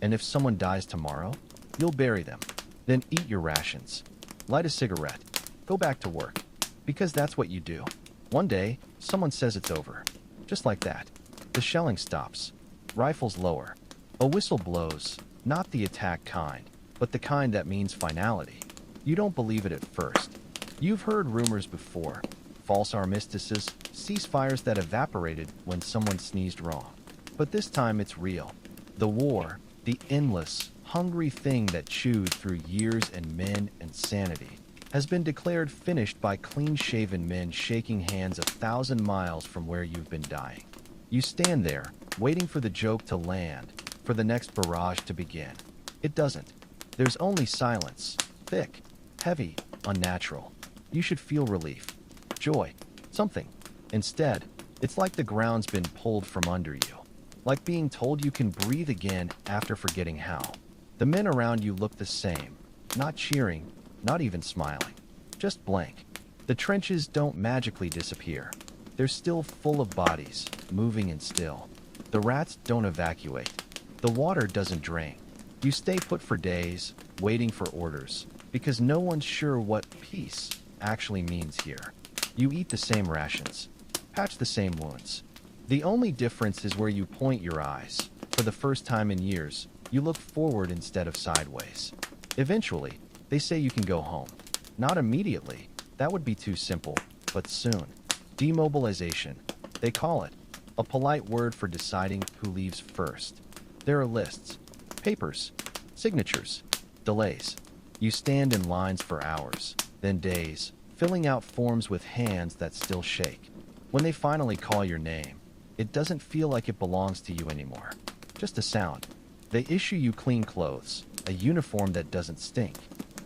And if someone dies tomorrow, you'll bury them, then eat your rations, light a cigarette, go back to work, because that's what you do. One day, someone says it's over. Just like that. The shelling stops. Rifles lower. A whistle blows, not the attack kind, but the kind that means finality. You don't believe it at first. You've heard rumors before. False armistices, ceasefires that evaporated when someone sneezed wrong. But this time it's real. The war, the endless, hungry thing that chewed through years and men and sanity, has been declared finished by clean-shaven men shaking hands 1,000 miles from where you've been dying. You stand there, waiting for the joke to land, for the next barrage to begin. It doesn't. There's only silence, thick, heavy, unnatural. You should feel relief, joy, something. Instead, it's like the ground's been pulled from under you. Like being told you can breathe again after forgetting how. The men around you look the same, not cheering, not even smiling, just blank. The trenches don't magically disappear. They're still full of bodies, moving and still. The rats don't evacuate. The water doesn't drain. You stay put for days, waiting for orders, because no one's sure what peace actually means here. You eat the same rations, patch the same wounds. The only difference is where you point your eyes. For the first time in years, you look forward instead of sideways. Eventually, they say you can go home. Not immediately, that would be too simple, but soon. Demobilization, they call it, a polite word for deciding who leaves first. There are lists, papers, signatures, delays. You stand in lines for hours, then days, filling out forms with hands that still shake. When they finally call your name, it doesn't feel like it belongs to you anymore. Just a sound. They issue you clean clothes, a uniform that doesn't stink,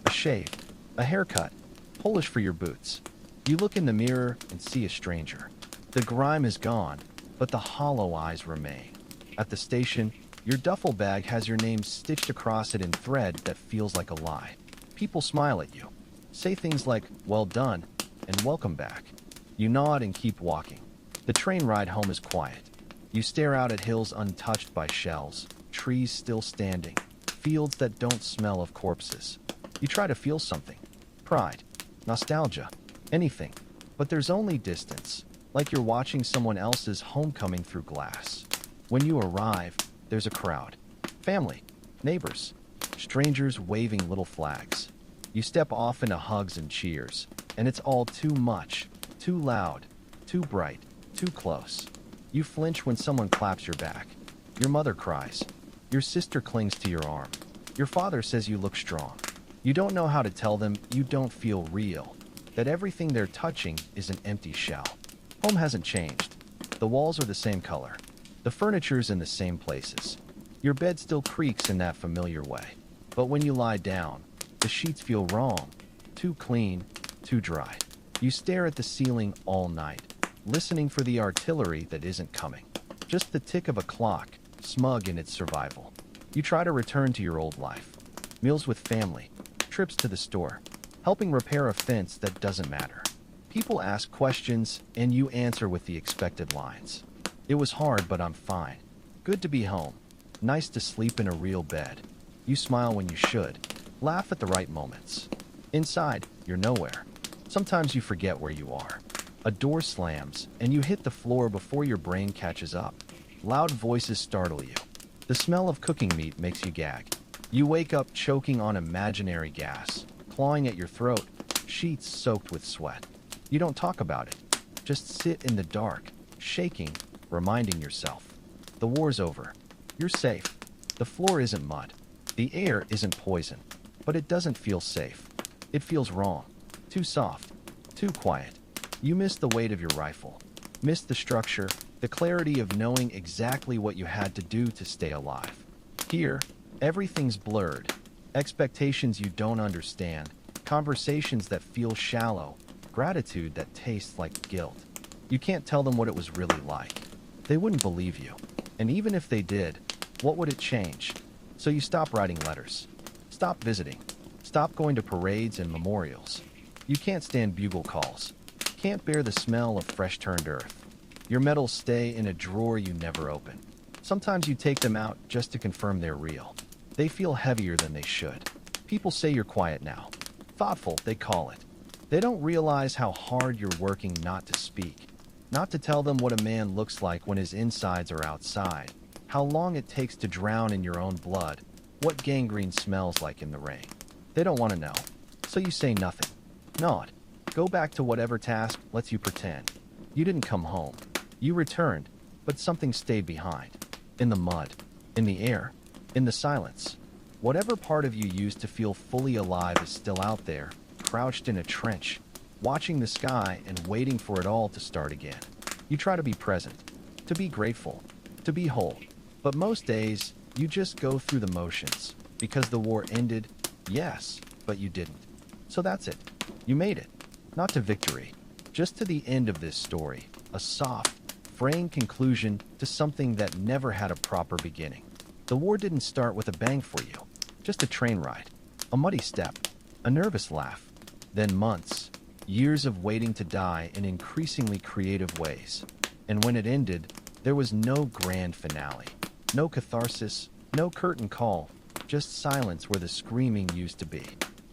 a shave, a haircut, polish for your boots. You look in the mirror and see a stranger. The grime is gone, but the hollow eyes remain. At the station, your duffel bag has your name stitched across it in thread that feels like a lie. People smile at you, say things like, "Well done," and "Welcome back." You nod and keep walking. The train ride home is quiet. You stare out at hills untouched by shells, trees still standing, fields that don't smell of corpses. You try to feel something. Pride, nostalgia, anything. But there's only distance, like you're watching someone else's homecoming through glass. When you arrive, there's a crowd. Family, neighbors, strangers waving little flags. You step off into hugs and cheers, and it's all too much, too loud, too bright, too close. You flinch when someone claps your back. Your mother cries. Your sister clings to your arm. Your father says you look strong. You don't know how to tell them you don't feel real, that everything they're touching is an empty shell. Home hasn't changed. The walls are the same color. The furniture's in the same places. Your bed still creaks in that familiar way. But when you lie down, the sheets feel wrong. Too clean, too dry. You stare at the ceiling all night, listening for the artillery that isn't coming. Just the tick of a clock, smug in its survival. You try to return to your old life. Meals with family, trips to the store, helping repair a fence that doesn't matter. People ask questions, and you answer with the expected lines. It was hard, but I'm fine. Good to be home. Nice to sleep in a real bed. You smile when you should. Laugh at the right moments. Inside, you're nowhere. Sometimes you forget where you are. A door slams, and you hit the floor before your brain catches up. Loud voices startle you. The smell of cooking meat makes you gag. You wake up choking on imaginary gas, clawing at your throat, sheets soaked with sweat. You don't talk about it. Just sit in the dark, shaking, reminding yourself. The war's over. You're safe. The floor isn't mud. The air isn't poison. But it doesn't feel safe. It feels wrong. Too soft. Too quiet. You miss the weight of your rifle. Miss the structure, the clarity of knowing exactly what you had to do to stay alive. Here, everything's blurred. Expectations you don't understand. Conversations that feel shallow. Gratitude that tastes like guilt. You can't tell them what it was really like. They wouldn't believe you. And even if they did, what would it change? So you stop writing letters. Stop visiting. Stop going to parades and memorials. You can't stand bugle calls. Can't bear the smell of fresh-turned earth. Your medals stay in a drawer you never open. Sometimes you take them out just to confirm they're real. They feel heavier than they should. People say you're quiet now. Thoughtful, they call it. They don't realize how hard you're working not to speak. Not to tell them what a man looks like when his insides are outside. How long it takes to drown in your own blood. What gangrene smells like in the rain. They don't want to know. So you say nothing. Nod. Go back to whatever task lets you pretend. You didn't come home. You returned, but something stayed behind. In the mud. In the air. In the silence. Whatever part of you used to feel fully alive is still out there, crouched in a trench, watching the sky and waiting for it all to start again. You try to be present, to be grateful, to be whole. But most days, you just go through the motions. Because the war ended, yes, but you didn't. So that's it. You made it. Not to victory. Just to the end of this story. A soft, fraying conclusion to something that never had a proper beginning. The war didn't start with a bang for you. Just a train ride. A muddy step. A nervous laugh. Then months. Years of waiting to die in increasingly creative ways. And when it ended, there was no grand finale. No catharsis. No curtain call. Just silence where the screaming used to be.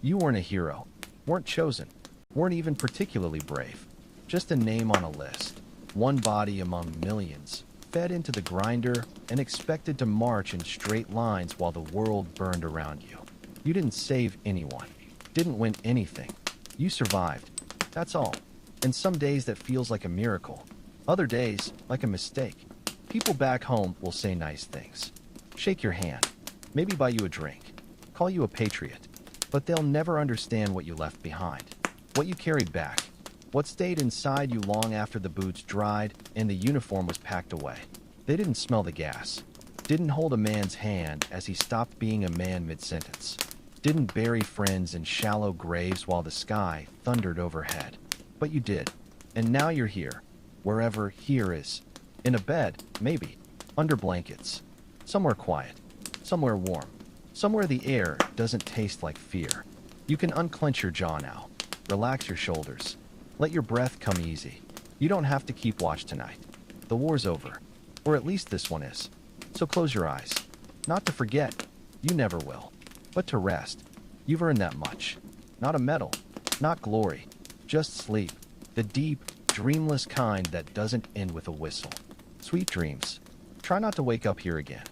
You weren't a hero. Weren't chosen. Weren't even particularly brave. Just a name on a list. One body among millions. Fed into the grinder and expected to march in straight lines while the world burned around you. You didn't save anyone. Didn't win anything. You survived. That's all. And some days that feels like a miracle. Other days, like a mistake. People back home will say nice things. Shake your hand. Maybe buy you a drink. Call you a patriot. But they'll never understand what you left behind. What you carried back. What stayed inside you long after the boots dried and the uniform was packed away. They didn't smell the gas. Didn't hold a man's hand as he stopped being a man mid-sentence. Didn't bury friends in shallow graves while the sky thundered overhead. But you did. And now you're here. Wherever here is. In a bed, maybe. Under blankets. Somewhere quiet. Somewhere warm. Somewhere the air doesn't taste like fear. You can unclench your jaw now. Relax your shoulders. Let your breath come easy. You don't have to keep watch tonight. The war's over. Or at least this one is. So close your eyes. Not to forget. You never will. But to rest. You've earned that much. Not a medal. Not glory. Just sleep. The deep, dreamless kind that doesn't end with a whistle. Sweet dreams. Try not to wake up here again.